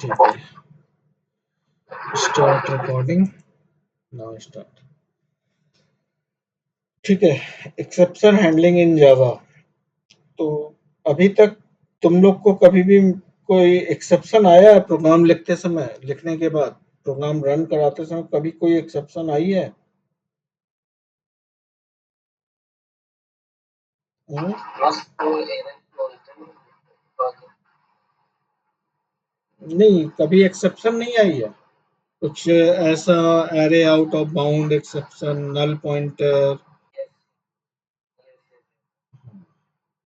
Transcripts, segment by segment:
ठीक है, start recording, now start. ठीक है, एक्सेप्शन हैंडलिंग इन जावा। तो अभी तक तुम लोग को कभी भी कोई एक्सेप्शन आया है प्रोग्राम लिखते समय, लिखने के बाद प्रोग्राम रन कराते समय कभी कोई एक्सेप्शन आई है? हम्म? नहीं, कभी एक्सेप्शन नहीं आई है? कुछ ऐसा array out of bound exception, null pointer?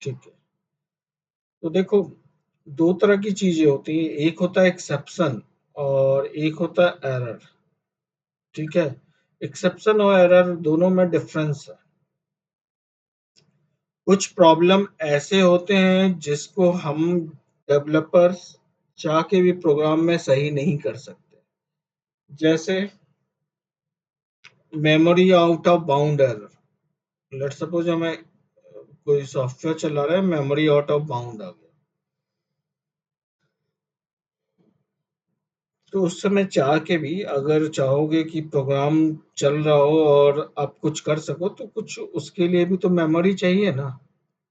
ठीक है, तो देखो, दो तरह की चीजें होती हैं, एक होता है एक्सेप्शन और एक होता है एरर। ठीक है, एक्सेप्शन और एरर दोनों में डिफरेंस है। कुछ प्रॉब्लम ऐसे होते हैं जिसको हम डेवलपर्स चाह के भी प्रोग्राम में सही नहीं कर सकते। जैसे memory out of bound error. Let's suppose हमें कोई सॉफ्टवेयर चला रहा है, मेमोरी आउट ऑफ बाउंड आ गया, तो उस समय चाह के भी अगर चाहोगे कि प्रोग्राम चल रहा हो और आप कुछ कर सको, तो कुछ उसके लिए भी तो मेमोरी चाहिए ना।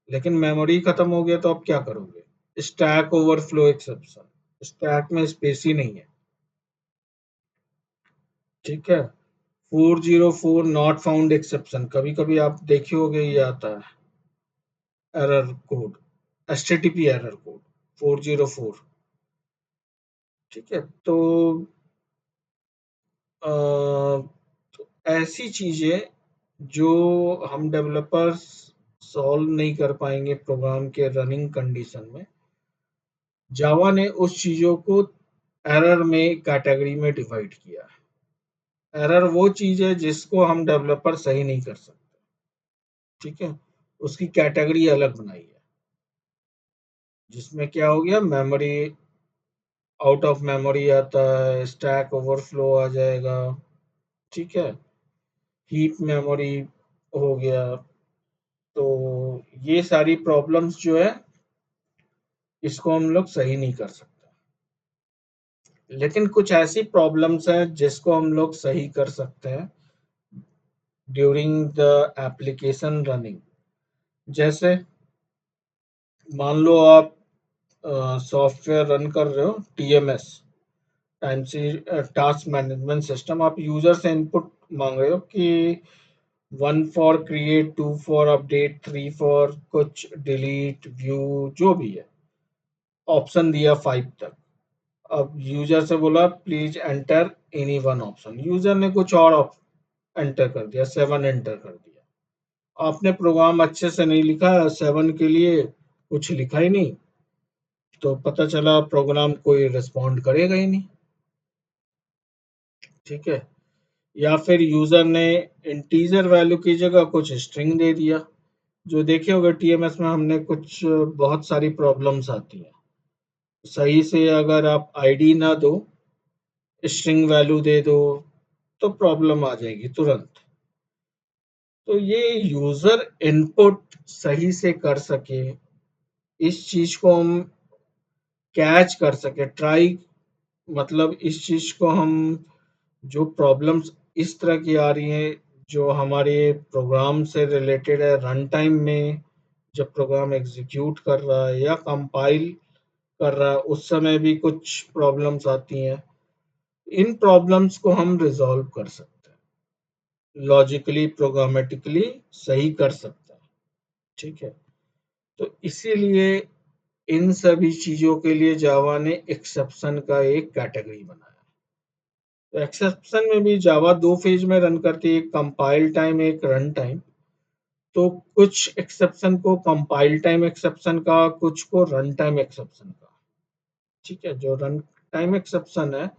लेकिन मेमोरी खत्म हो गया तो आप क्या करोगे? स्टैक ओवरफ्लो एक्सेप्शन, स्टैक में स्पेस ही नहीं है। ठीक है, 404 नॉट फाउंड एक्सेप्शन, कभी कभी आप देखे होगे, ये आता है error code, HTTP error code 404। ठीक है, तो तो ऐसी चीजें जो हम डेवलपर्स सॉल्व नहीं कर पाएंगे प्रोग्राम के रनिंग कंडीशन में, जावा ने उस चीजों को एरर में कैटेगरी में डिवाइड किया है। एरर वो चीज है जिसको हम डेवलपर सही नहीं कर सकते। ठीक है, उसकी कैटेगरी अलग बनाई है, जिसमें क्या हो गया, मेमोरी आउट ऑफ मेमोरी आता है, स्टैक ओवरफ्लो आ जाएगा। ठीक है, हीप मेमोरी हो गया। तो ये सारी प्रॉब्लम्स जो है, इसको हम लोग सही नहीं कर सकते। लेकिन कुछ ऐसी प्रॉब्लम्स हैं जिसको हम लोग सही कर सकते हैं ड्यूरिंग द एप्लीकेशन रनिंग। जैसे मान लो आप सॉफ्टवेयर रन कर रहे हो, टीएमएस, टाइम से टास्क मैनेजमेंट सिस्टम, आप यूजर से इनपुट मांग रहे हो कि 1 for create, 2 for update, 3 for कुछ डिलीट व्यू, जो भी है, ऑप्शन दिया 5 तक। अब यूजर से बोला please enter any one option, user ने कुछ और एंटर कर दिया, 7 एंटर कर दिया। आपने प्रोग्राम अच्छे से नहीं लिखा, 7 के लिए कुछ लिखा ही नहीं, तो पता चला प्रोग्राम कोई रिस्पॉन्ड करेगा ही नहीं। ठीक है, या फिर यूजर ने इंटीजर वैल्यू की जगह कुछ स्ट्रिंग दे दिया। जो देखे होगा टीएमएस में हमने कुछ बहुत सारी प्रॉब्लम्स आती हैं, सही से अगर आप आईडी ना दो, स्ट्रिंग वैल्यू दे दो, तो प्रॉब्लम आ जाएगी तुरंत। तो ये यूजर इनपुट सही से कर सके, इस चीज को हम कैच कर सके, ट्राई, मतलब इस चीज को हम, जो प्रॉब्लम्स इस तरह की आ रही हैं जो हमारे प्रोग्राम से रिलेटेड है, रन टाइम में जब प्रोग्राम एग्जीक्यूट कर रहा है या कंपाइल कर रहा है, उस समय भी कुछ प्रॉब्लम्स आती हैं। इन प्रॉब्लम्स को हम रिजॉल्व कर सकते हैं, लॉजिकली प्रोग्रामेटिकली सही कर सकते हैं। ठीक है, तो इसीलिए इन सभी चीजों के लिए जावा ने एक्सेप्शन का एक कैटेगरी बनाया। तो एक्सेप्शन में भी जावा दो फेज में रन करती है, एक कंपाइल टाइम, एक रन टाइम। तो कुछ एक्सेप्शन को कंपाइल टाइम एक्सेप्शन का, कुछ को रन टाइम एक्सेप्शन का। ठीक है, जो रन टाइम एक्सेप्शन है,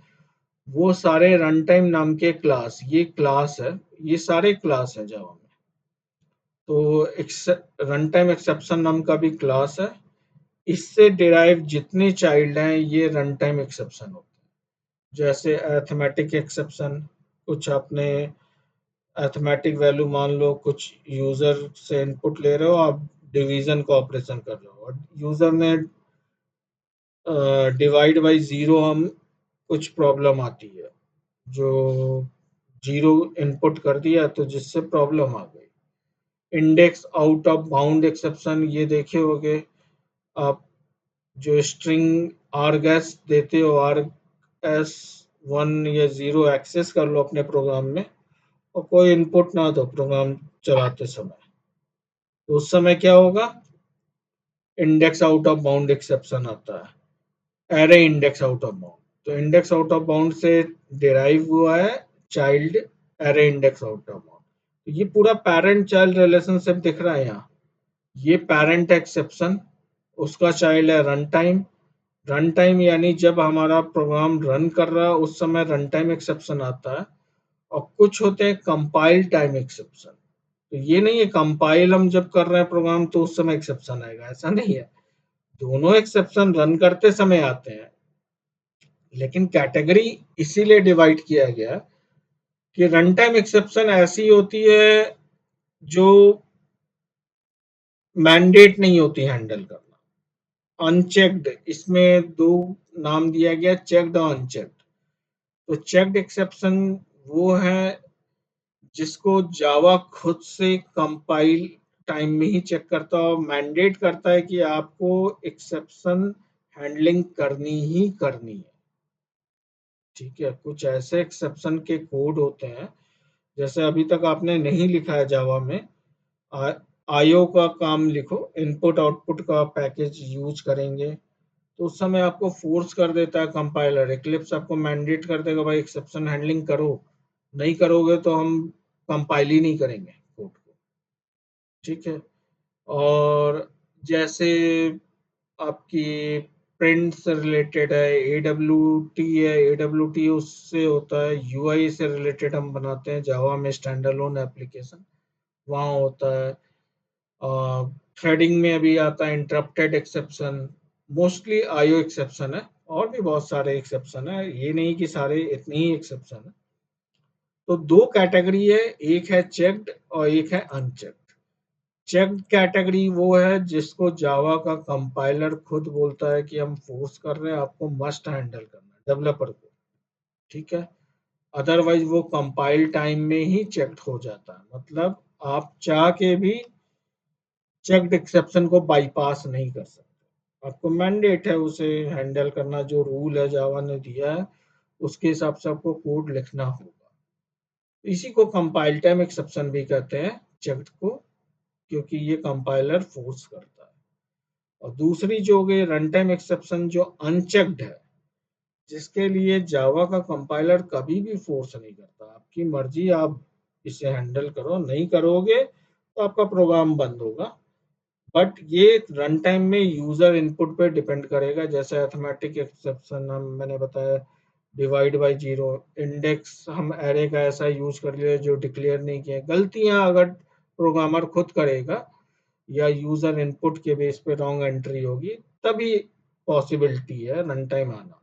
वो सारे रन टाइम नाम के क्लास, ये क्लास है, ये सारे क्लास है जावा में। तो रन टाइम एक्सेप्शन नाम का भी क्लास है, इससे डिराइव जितने चाइल्ड हैं ये रन टाइम एक्सेप्शन होते हैं। जैसे अरिथमेटिक एक्सेप्शन, कुछ आपने अरिथमेटिक वैल्यू, मान लो कुछ यूजर से इनपुट ले रहे हो, आप डिवीजन का ऑपरेशन कर रहे हो और यूजर ने डिवाइड बाई ज़ीरो हम कुछ प्रॉब्लम आती है, जो ज़ीरो इनपुट कर दिया तो जिससे प्रॉब्लम आ गई। Index out of bound exception ये देखे होंगे आप, जो स्ट्रिंग आरगेस देते हो, आरएस 1 या 0 एक्सेस कर लो अपने प्रोग्राम में और कोई इनपुट ना दो प्रोग्राम चलाते समय, तो उस समय क्या होगा, index out of bound exception आता है, array index out of bound. तो इंडेक्स आउट ऑफ बाउंड से डिराइव हुआ है child array index out of bound. तो ये पूरा पैरेंट चाइल्ड रिलेशनशिप दिख रहा है यहाँ। ये पैरेंट एक्सेप्शन, उसका चाइल्ड है रन टाइम। रन टाइम यानी जब हमारा प्रोग्राम रन कर रहा है उस समय रन टाइम एक्सेप्शन आता है। और कुछ होते हैं कंपाइल टाइम एक्सेप्शन। तो ये नहीं है कंपाइल हम जब कर रहे हैं प्रोग्राम तो उस समय एक्सेप्शन आएगा, ऐसा नहीं है। दोनों एक्सेप्शन रन करते समय आते हैं, लेकिन कैटेगरी इसीलिए डिवाइड किया गया कि रन टाइम एक्सेप्शन ऐसी होती है जो मैंडेट नहीं होती हैंडल करना। अनचेक्ड, इसमें दो नाम दिया गया, चेक्ड और अनचेक्ड। तो चेक्ड एक्सेप्शन वो है जिसको जावा खुद से कंपाइल टाइम में ही चेक करता है और मैंडेट करता है कि आपको एक्सेप्शन हैंडलिंग करनी ही करनी है। ठीक है, कुछ ऐसे एक्सेप्शन के कोड होते हैं, जैसे अभी तक आपने नहीं लिखा है जावा में, आईओ का काम लिखो, इनपुट आउटपुट का पैकेज यूज करेंगे, तो उस समय आपको फोर्स कर देता है कंपाइलर, एक्लिप्स आपको मैंडेट कर देगा भाई एक्सेप्शन हैंडलिंग करो, नहीं करोगे तो हम कंपाइल ही नहीं करेंगे कोड को। ठीक है, और जैसे आपकी प्रिंट से रिलेटेड है, AWT है, AWT उससे होता है, यूआई से रिलेटेड हम बनाते हैं जावा में स्टैंड अलोन एप्लीकेशन, वहाँ होता है। थ्रेडिंग में अभी आता है interrupted exception, mostly IO exception है, और भी बहुत सारे एक्सेप्शन है, ये नहीं कि सारे इतने ही एक्सेप्शन है। तो दो कैटेगरी है, एक है चेक्ड और एक है अनचेक्ड। चेक्ड कैटेगरी वो है जिसको जावा का कंपाइलर खुद बोलता है कि हम फोर्स कर रहे हैं, आपको मस्ट हैंडल करना डेवलपर को। ठीक है, अदरवाइज वो कंपाइल टाइम में ही चेक्ड हो जाता है, मतलब आप चाह के भी चेक्ड एक्सेप्शन को बाईपास नहीं कर सकते, आपको मैंडेट है उसे हैंडल करना, जो रूल है जावा ने दिया है उसके हिसाब से आपको कोड लिखना होगा। इसी को कंपाइल टाइम एक्सेप्शन भी कहते हैं, चेक्ड को, क्योंकि ये कंपाइलर फोर्स करता है। और दूसरी जो हो गई रन टाइम एक्सेप्शन जो अनचेक्ड है, जिसके लिए जावा का कंपाइलर कभी भी फोर्स नहीं करता, आपकी मर्जी, आप इसे हैंडल करो, नहीं करोगे तो आपका प्रोग्राम बंद होगा। बट ये रन टाइम में यूजर इनपुट पे डिपेंड करेगा, जैसे अरिथमेटिक एक्सेप्शन हम मैंने बताया, डिवाइड बाय जीरो, इंडेक्स हम एरे का ऐसा यूज कर लिया जो डिक्लेयर नहीं किया, गलतियां अगर प्रोग्रामर खुद करेगा या यूजर इनपुट के बेस पे रॉन्ग एंट्री होगी, तभी पॉसिबिलिटी है रन टाइम आना।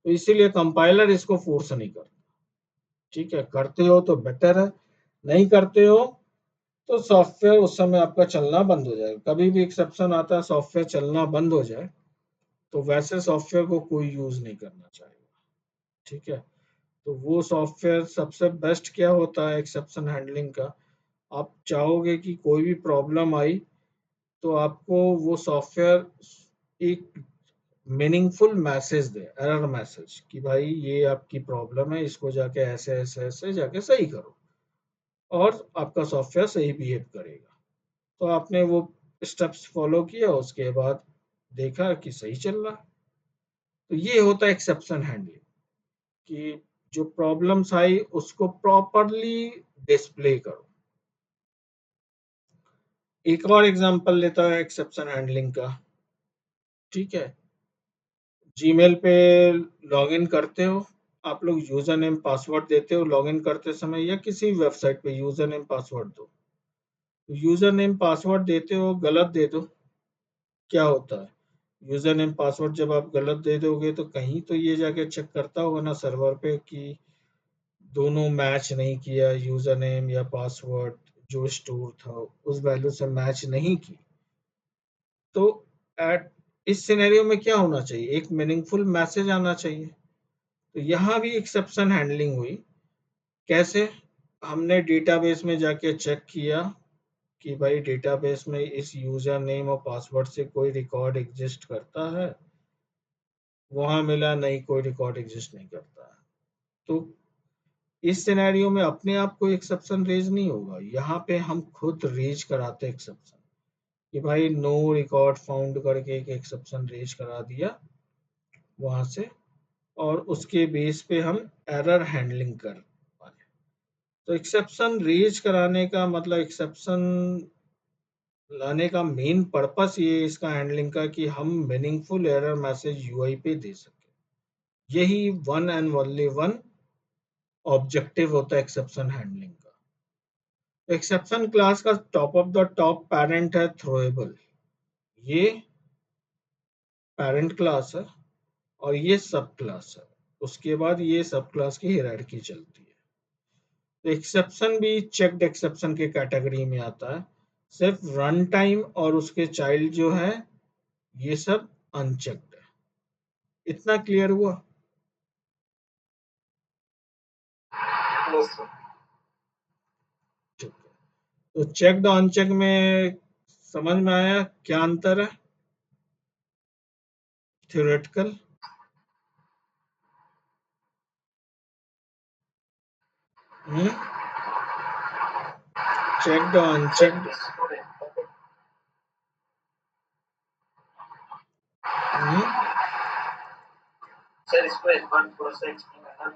तो इसीलिए कंपाइलर इसको फोर्स नहीं करता। ठीक है, करते हो तो बेटर है, नहीं करते हो तो सॉफ्टवेयर उस समय आपका चलना बंद हो जाएगा। कभी भी एक्सेप्शन आता है सॉफ्टवेयर चलना बंद हो जाए तो वैसे सॉफ्टवेयर को कोई यूज नहीं करना चाहेगा। ठीक है, तो वो सॉफ्टवेयर सबसे बेस्ट क्या होता है एक्सेप्शन हैंडलिंग का, आप चाहोगे कि कोई भी प्रॉब्लम आई तो आपको वो सॉफ्टवेयर एक मीनिंगफुल मैसेज दे, एरर मैसेज, कि भाई ये आपकी प्रॉब्लम है, इसको जाके ऐसे ऐसे ऐसे जाके सही करो, और आपका सॉफ्टवेयर सही बिहेव करेगा। तो आपने वो स्टेप्स फॉलो किया, उसके बाद देखा कि सही चल रहा। तो ये होता है एक्सेप्शन हैंडलिंग, कि जो प्रॉब्लम्स आई उसको प्रॉपरली डिस्प्ले करो। एक और एग्जांपल लेता है एक्सेप्शन हैंडलिंग का। ठीक है, जीमेल पे लॉगिन करते हो आप लोग, यूजर नेम पासवर्ड देते हो लॉगिन करते समय, या किसी वेबसाइट पे यूजर नेम पासवर्ड दो, यूजर नेम पासवर्ड देते हो गलत दे दो, क्या होता है, यूजर नेम पासवर्ड जब आप गलत दे दोगे तो कहीं तो ये जाके चेक करता होगा ना सर्वर पे कि दोनों मैच नहीं किया, यूजर नेम या पासवर्ड जो स्टोर था उस वैल्यू से मैच नहीं की, तो एट इस सिनेरियो में क्या होना चाहिए, एक मीनिंगफुल मैसेज आना चाहिए। तो यहाँ भी एक्सेप्शन हैंडलिंग हुई। कैसे? हमने डेटाबेस में जाके चेक किया कि भाई डेटाबेस में इस यूजर नेम और पासवर्ड से कोई रिकॉर्ड एग्जिस्ट करता है, वहां मिला नहीं, कोई रिकॉर्ड एग्जिस्ट नहीं करता है। तो इस सिनेरियो में अपने आप कोई एक्सेप्शन रेज नहीं होगा, यहाँ पे हम खुद रेज कराते एक्सेप्शन कि भाई नो रिकॉर्ड फाउंड करके एक एक्सेप्शन रेज करा दिया वहां से, और उसके बेस पे हम एरर हैंडलिंग कर पाए। तो एक्सेप्शन रेज कराने का मतलब, एक्सेप्शन लाने का मेन पर्पस ये इसका हैंडलिंग का कि हम मीनिंगफुल एरर मैसेज यूआई पे दे सके। यही one and only one objective होता है एक्सेप्शन हैंडलिंग का। एक्सेप्शन क्लास का top of the top parent है थ्रोएबल। ये पेरेंट क्लास है और ये सब क्लास है। उसके बाद ये सब क्लास की हायरार्की चलती है। तो एक्सेप्शन भी चेक्ड एक्सेप्शन के कैटेगरी में आता है। सिर्फ रन टाइम और उसके चाइल्ड जो है ये सब अनचेक्ड है। इतना क्लियर हुआ? ठीक है। तो चेक्ड अनचेक में समझ में आया क्या अंतर है थ्योरेटिकल? Checked unchecked. सर इसको एक बार थोड़ा सा एक्सप्लेन करना।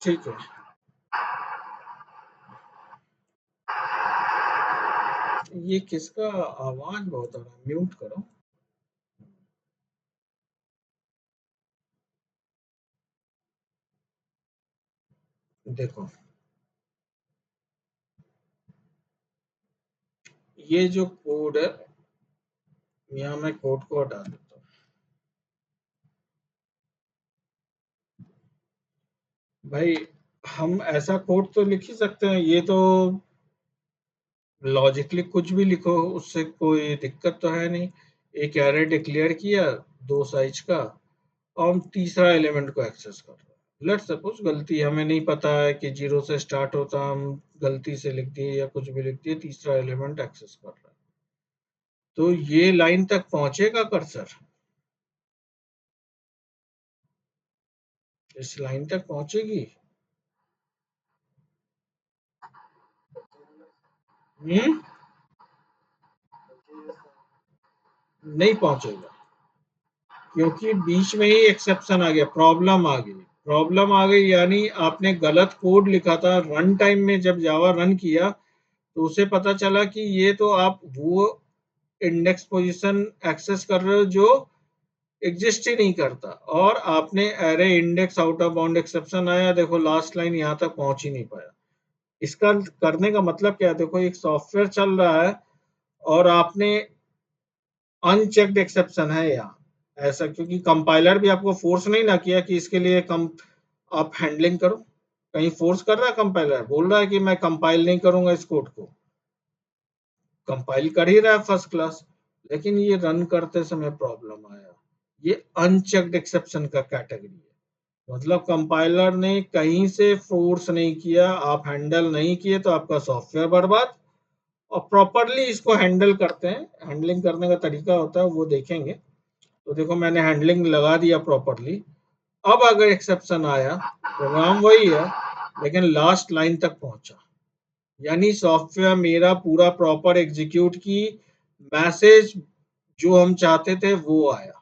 ठीक है। ये किसका आवाज बहुत आ रहा है, म्यूट करो। देखो, ये जो कोड है, यहाँ मैं कोड को हटा देता हूँ। भाई हम ऐसा कोड तो लिख ही सकते हैं, ये तो लॉजिकली कुछ भी लिखो, उससे कोई दिक्कत तो है नहीं। एक एरे डिक्लेयर किया दो साइज का, और हम तीसरा एलिमेंट को एक्सेस कर रहे हैं। लेट्स सपोज गलती, हमें नहीं पता है कि 0 से स्टार्ट होता, हम गलती से लिख दिए या कुछ भी लिख दिए, तीसरा एलिमेंट एक्सेस कर रहे हैं। तो ये लाइन तक पहुंचेगा कर्सर, इस लाइन तक पहुंचेगी? हम्म, नहीं पहुंचेगा, क्योंकि बीच में ही एक्सेप्शन आ गया, प्रॉब्लम आ गई। प्रॉब्लम आ गई यानी आपने गलत कोड लिखा था। रन टाइम में जब जावा रन किया तो उसे पता चला कि ये तो आप वो इंडेक्स पोजीशन एक्सेस कर रहे हो जो एग्जिस्ट ही नहीं करता, और आपने array index out of bound exception आया, देखो लास्ट लाइन यहाँ तक पहुंच ही नहीं पाया। इसका करने का मतलब क्या है? देखो एक सॉफ्टवेयर चल रहा है और आपने अनचेक्ड एक्सेप्शन है यहाँ, ऐसा क्योंकि कंपाइलर भी आपको फोर्स नहीं ना किया कि इसके लिए कम आप हैंडलिंग करो। कहीं फोर्स कर रहा है कंपाइलर? बोल रहा है कि मैं कंपाइल नहीं करूंगा इस कोड को, कंपाइल कर ही रहा है फर्स्ट क्लास, लेकिन ये रन करते समय प्रॉब्लम आया। ये अनचेक्ड एक्सेप्शन का कैटेगरी है। मतलब कंपाइलर ने कहीं से फोर्स नहीं किया, आप हैंडल नहीं किए तो आपका सॉफ्टवेयर बर्बाद। और प्रॉपरली इसको हैंडल करते हैं, हैंडलिंग करने का तरीका होता है वो देखेंगे। तो देखो मैंने हैंडलिंग लगा दिया प्रॉपरली। अब अगर एक्सेप्शन आया, प्रोग्राम वही है लेकिन लास्ट लाइन तक पहुंचा, यानी सॉफ्टवेयर मेरा पूरा प्रॉपर एग्जीक्यूट की, मैसेज जो हम चाहते थे वो आया।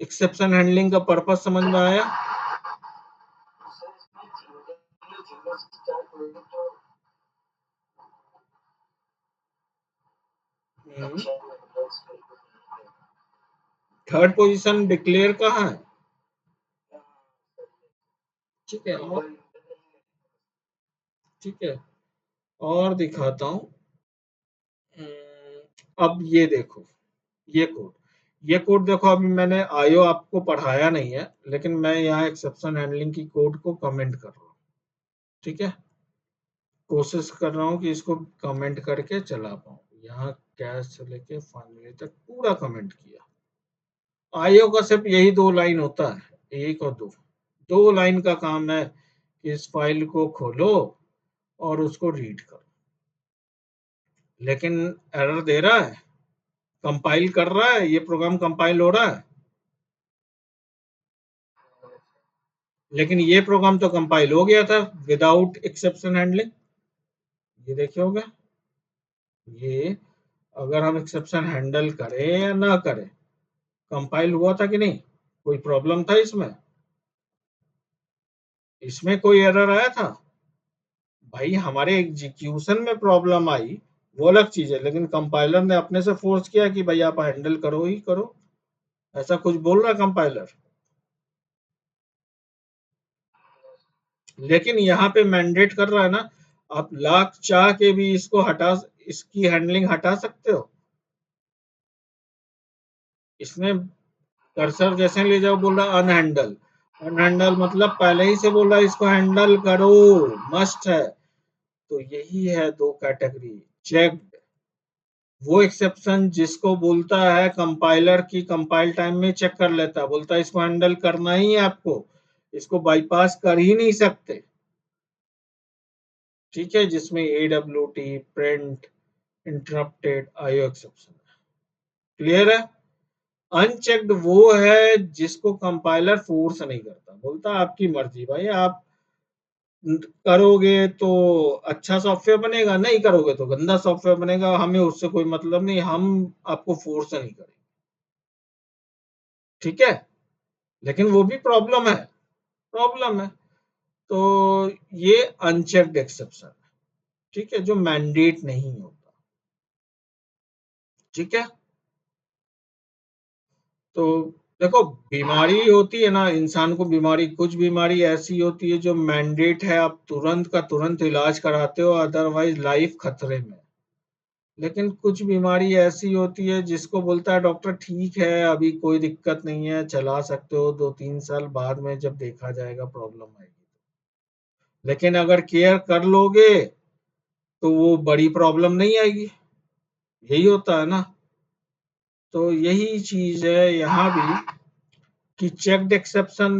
एक्सेप्शन हैंडलिंग का पर्पस समझ में आया? थर्ड पोजीशन डिक्लेयर कहाँ है? ठीक है, ठीक है, और दिखाता हूँ। अब ये देखो, ये कोड देखो, अभी मैंने आईओ आपको पढ़ाया नहीं है, लेकिन मैं यहाँ एक्सेप्शन हैंडलिंग की कोड को कमेंट कर रहा हूँ। ठीक है, कोशिश कर रहा हूँ कि इसको कमेंट करके चला पाऊँ। यहाँ कैश से लेके फाइनली तक पूरा कमेंट किया। आईओ का सिर्फ यही 2 लाइन होता है, 1 और 2। 2 लाइन का काम है कि इस फाइल को खोलो और उसको रीड करो। लेकिन एरर दे रहा है, कंपाइल कर रहा है, ये प्रोग्राम कंपाइल हो रहा है। लेकिन ये प्रोग्राम तो कंपाइल हो गया था विदाउट एक्सेप्शन हैंडलिंग। ये देखे होगे, ये अगर हम एक्सेप्शन हैंडल करें या ना करें, कंपाइल हुआ था कि नहीं? कोई प्रॉब्लम था इसमें? इसमें कोई एरर आया था? भाई हमारे एग्जीक्यूशन में प्रॉब्लम आई, वो अलग चीज है, लेकिन कंपाइलर ने अपने से फोर्स किया कि भाई आप हैंडल करो ही करो। ऐसा कुछ बोल रहा है कंपाइलर? लेकिन यहाँ पे मैंडेट कर रहा है ना, आप लाख चाह के भी इसकी हैंडलिंग हटा सकते हो। इसमें कर्सर जैसे ले जाओ, बोल रहा अनहैंडल। अनहैंडल मतलब पहले ही से बोल रहा है इसको हैंडल करो, मस्ट है। तो यही है 2 कैटेगरी। चेक्ड, वो एक्सेप्शन जिसको बोलता है कंपाइलर की कंपाइल टाइम में चेक कर लेता है, बोलता है इसको हैंडल करना ही है आपको, इसको बाईपास कर ही नहीं सकते। ठीक है, जिसमें AWT, print, interrupted, IO exception. Clear है? अनचेक्ड वो है जिसको कंपाइलर फोर्स नहीं करता, बोलता आपकी मर्जी भाई, आप करोगे तो अच्छा सॉफ्टवेयर बनेगा, नहीं करोगे तो गंदा सॉफ्टवेयर बनेगा, हमें उससे कोई मतलब नहीं, हम आपको फोर्स नहीं करेंगे। ठीक है, लेकिन वो भी प्रॉब्लम है। तो ये अनचेक्ड एक्सेप्शन है। ठीक है, जो मैंडेट नहीं होता। ठीक है, तो देखो, बीमारी होती है ना, इंसान को बीमारी, कुछ बीमारी ऐसी होती है जो मैंडेट है, आप तुरंत का तुरंत इलाज कराते हो, अदरवाइज लाइफ खतरे में। लेकिन कुछ बीमारी ऐसी होती है जिसको बोलता है डॉक्टर ठीक है अभी कोई दिक्कत नहीं है, चला सकते हो, 2-3 साल बाद में जब देखा जाएगा प्रॉब्लम आएगी। लेकिन अगर केयर कर लोगे तो वो बड़ी प्रॉब्लम नहीं आएगी। यही होता है ना। तो यही चीज है यहाँ भी कि चेक्ड एक्सेप्शन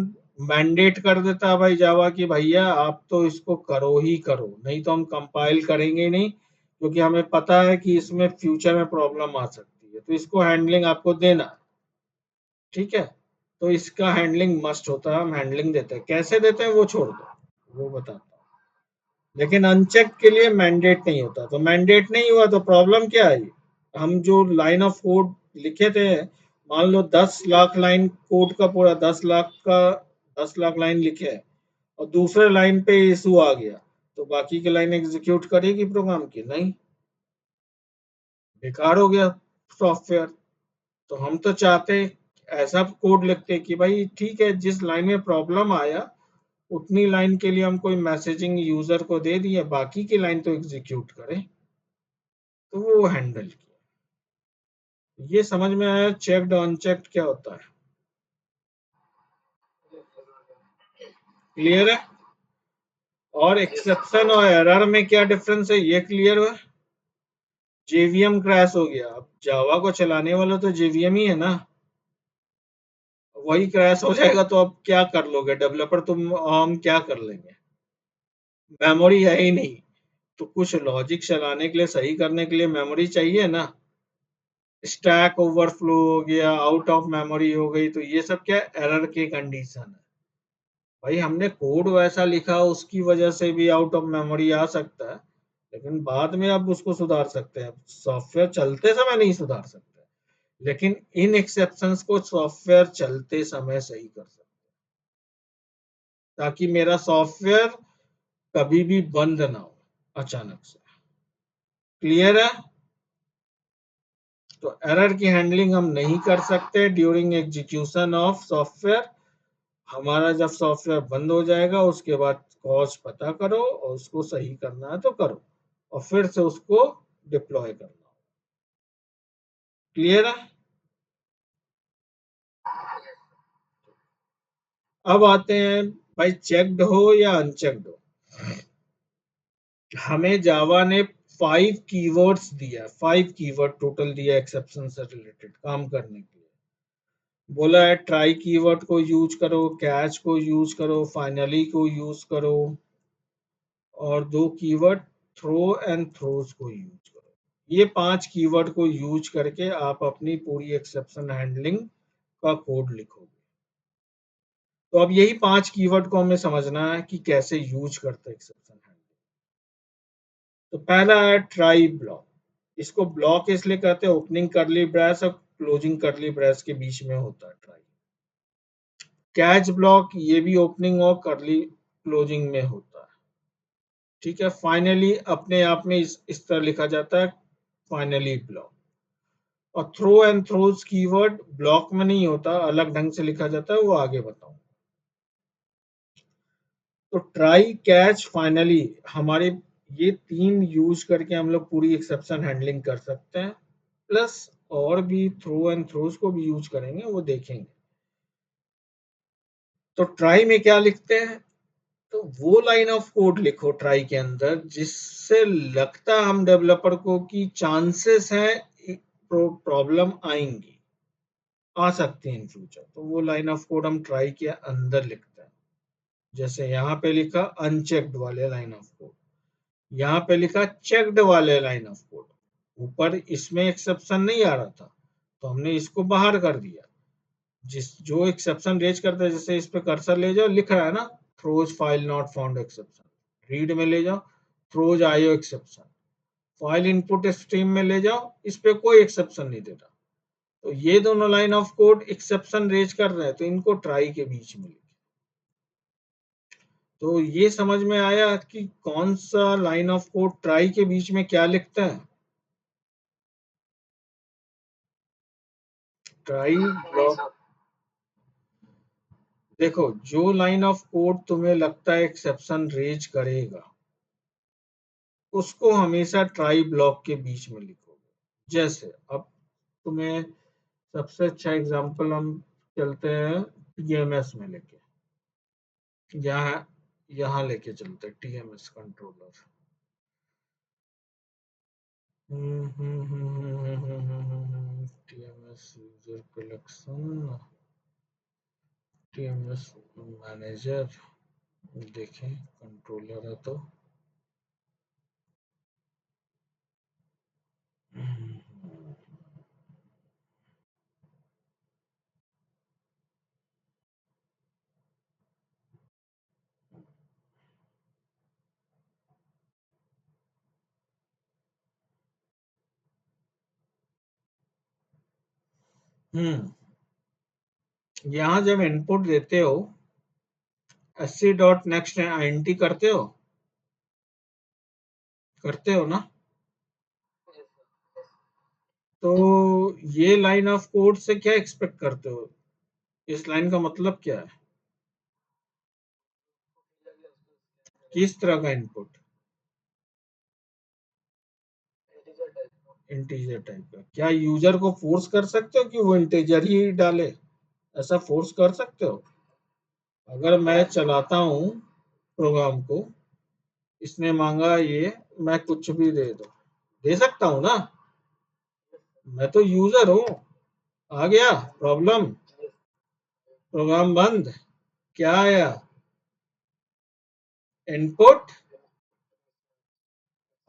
मैंडेट कर देता है भाई जावा कि भैया आप तो इसको करो ही करो, नहीं तो हम कंपाइल करेंगे नहीं, क्योंकि हमें पता है कि इसमें फ्यूचर में प्रॉब्लम आ सकती है, तो इसको हैंडलिंग आपको देना है। ठीक है, तो इसका हैंडलिंग मस्ट होता है, हम हैंडलिंग देते हैं, कैसे देते हैं वो छोड़ दो, वो बताता हूँ। लेकिन अनचेक के लिए मैंडेट नहीं होता, तो मैंडेट नहीं हुआ तो प्रॉब्लम क्या आई? हम जो लाइन ऑफ कोड लिखे थे, मान लो 10 लाख लाइन कोड का, पूरा 10 लाख का 10 लाख लाइन लिखे है, और दूसरे लाइन पे इशू आ गया, तो बाकी की लाइन एग्जीक्यूट करेगी प्रोग्राम की? नहीं, बेकार हो गया सॉफ्टवेयर। तो हम तो चाहते ऐसा कोड लिखते कि भाई ठीक है, जिस लाइन में प्रॉब्लम आया उतनी लाइन के लिए हम कोई मैसेजिंग यूजर को दे दिए, बाकी की लाइन तो एग्जीक्यूट करें। तो वो हैंडल किया। ये समझ में आया चेक्ड अनचेक्ड क्या होता है? क्लियर है? और एक्सेप्शन और एरर में क्या डिफरेंस है, ये क्लियर है? जेवीएम क्रैश हो गया, अब जावा को चलाने वाला तो जेवीएम ही है ना, वही क्रैश हो जाएगा तो अब क्या कर लोगे डेवलपर, तुम हम क्या कर लेंगे? मेमोरी है ही नहीं, तो कुछ लॉजिक चलाने के लिए, सही करने के लिए मेमोरी चाहिए ना। स्टैक ओवरफ्लो हो गया, आउट ऑफ मेमोरी हो गई, तो ये सब क्या एरर की कंडीशन है। भाई हमने कोड वैसा लिखा, उसकी वजह से भी आउट ऑफ मेमोरी आ सकता है, लेकिन बाद में आप उसको सुधार सकते हैं, सॉफ्टवेयर चलते समय नहीं सुधार सकते, लेकिन इन एक्सेप्शंस को सॉफ्टवेयर चलते समय सही कर सकते हैं, ताकि मेरा सॉफ्टवेयर कभी भी बंद ना हो अचानक से। क्लियर है? तो एरर की हैंडलिंग हम नहीं कर सकते ड्यूरिंग एग्जीक्यूशन ऑफ सॉफ्टवेयर। हमारा जब सॉफ्टवेयर बंद हो जाएगा उसके बाद कॉज पता करो और उसको सही करना है तो करो, और फिर से उसको डिप्लॉय करना। क्लियर है? अब आते हैं भाई, चेक्ड हो या अनचेक्ड हो। हमें जावा ने 5 कीवर्ड्स दिया, 5 कीवर्ड टोटल दिया एक्सेप्शन से रिलेटेड काम करने के लिए। बोला है ट्राई कीवर्ड को यूज करो, कैच को यूज करो, फाइनली को यूज करो, और 2 कीवर्ड थ्रो एंड थ्रोज को यूज करो। ये 5 कीवर्ड को यूज करके आप अपनी पूरी एक्सेप्शन हैंडलिंग का कोड लिखोगे। तो अब यही 5 कीवर्ड को हमें समझना है कि कैसे यूज करते हैं एक्सेप्शन हैंडलिंग। तो पहला है ट्राई ब्लॉक। इसको ब्लॉक इसलिए कहते हैं, ओपनिंग करली ब्रेस और क्लोजिंग करली ब्रेस के बीच में होता है ट्राई। कैच ब्लॉक ये भी ओपनिंग और करली क्लोजिंग में होता है। ठीक है। फाइनली अपने आप में इस तरह लिखा जाता है, फाइनली ब्लॉक। और throw and throws keyword block में नहीं होता, अलग ढंग से लिखा जाता है, वो आगे बताऊं। तो ट्राई कैच फाइनली हमारे ये 3 यूज करके हम लोग पूरी एक्सेप्शन हैंडलिंग कर सकते हैं। प्लस और भी थ्रो एंड थ्रोज को भी यूज करेंगे, वो देखेंगे। तो ट्राई में क्या लिखते हैं, तो वो लाइन ऑफ कोड लिखो ट्राई के अंदर जिससे लगता हम डेवलपर को कि चांसेस हैं प्रॉब्लम आएंगी, आ सकती है इन फ्यूचर। तो वो लाइन ऑफ कोड हम ट्राई के अंदर लिखते हैं। जैसे यहाँ पे लिखा अनचेक्ड वाले लाइन ऑफ कोड, यहाँ पे लिखा चेक्ड वाले लाइन ऑफ कोड। ऊपर इसमें एक्सेप्शन नहीं आ रहा था तो हमने इसको बाहर कर दिया। जिस जो एक्सेप्शन रेज करता है, जैसे इस पे कर्सर ले जाओ, लिख रहा है ना throws file not found exception. Read में ले जाओ, throws IO exception. File input stream में ले जाओ, इस पे कोई एक्सेप्शन नहीं दे रहा। तो ये दोनों line of code exception raise कर रहे हैं, तो इनको ट्राई के बीच में लिखे। तो ये समझ में आया कि कौन सा लाइन ऑफ कोड ट्राई के बीच में क्या लिखता है। Try block. देखो, जो लाइन ऑफ कोड तुम्हें लगता है एक्सेप्शन रेज करेगा, उसको हमेशा ट्राई ब्लॉक के बीच में लिखोगे। जैसे अब तुम्हें सबसे अच्छा एग्जांपल हम चलते हैं टीएमएस में लेके, यहाँ यहाँ लेके चलते हैं TMS controller. TMS user collection, TMS manager, देखें कंट्रोलर है तो यहाँ जब इनपुट देते हो एससी डॉट नेक्स्ट आईएनटी करते हो ना। तो ये लाइन ऑफ कोड से क्या एक्सपेक्ट करते हो, इस लाइन का मतलब क्या है, किस तरह का इनपुट, इंटीजर टाइप का। क्या यूजर को फोर्स कर सकते हो कि वो इंटीजर ही डाले, ऐसा फोर्स कर सकते हो। अगर मैं चलाता हूँ प्रोग्राम को, इसने मांगा ये, मैं कुछ भी दे दो, दे सकता हूँ ना, मैं तो यूजर हूँ। आ गया प्रॉब्लम, प्रोग्राम बंद, क्या आया, इनपुट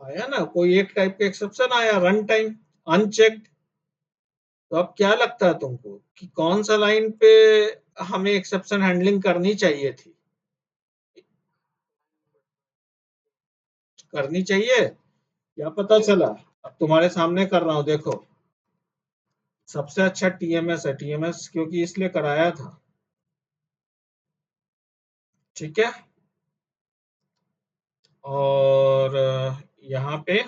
आया ना, कोई एक टाइप का एक्सेप्शन आया, रन टाइम अनचेक्ड। तो अब क्या लगता है तुमको कि कौन सा लाइन पे हमें एक्सेप्शन हैंडलिंग करनी चाहिए थी, करनी चाहिए, क्या पता चला। अब तुम्हारे सामने कर रहा हूं, देखो। सबसे अच्छा टीएमएस है, टीएमएस क्योंकि इसलिए कराया था। ठीक है। और यहाँ पे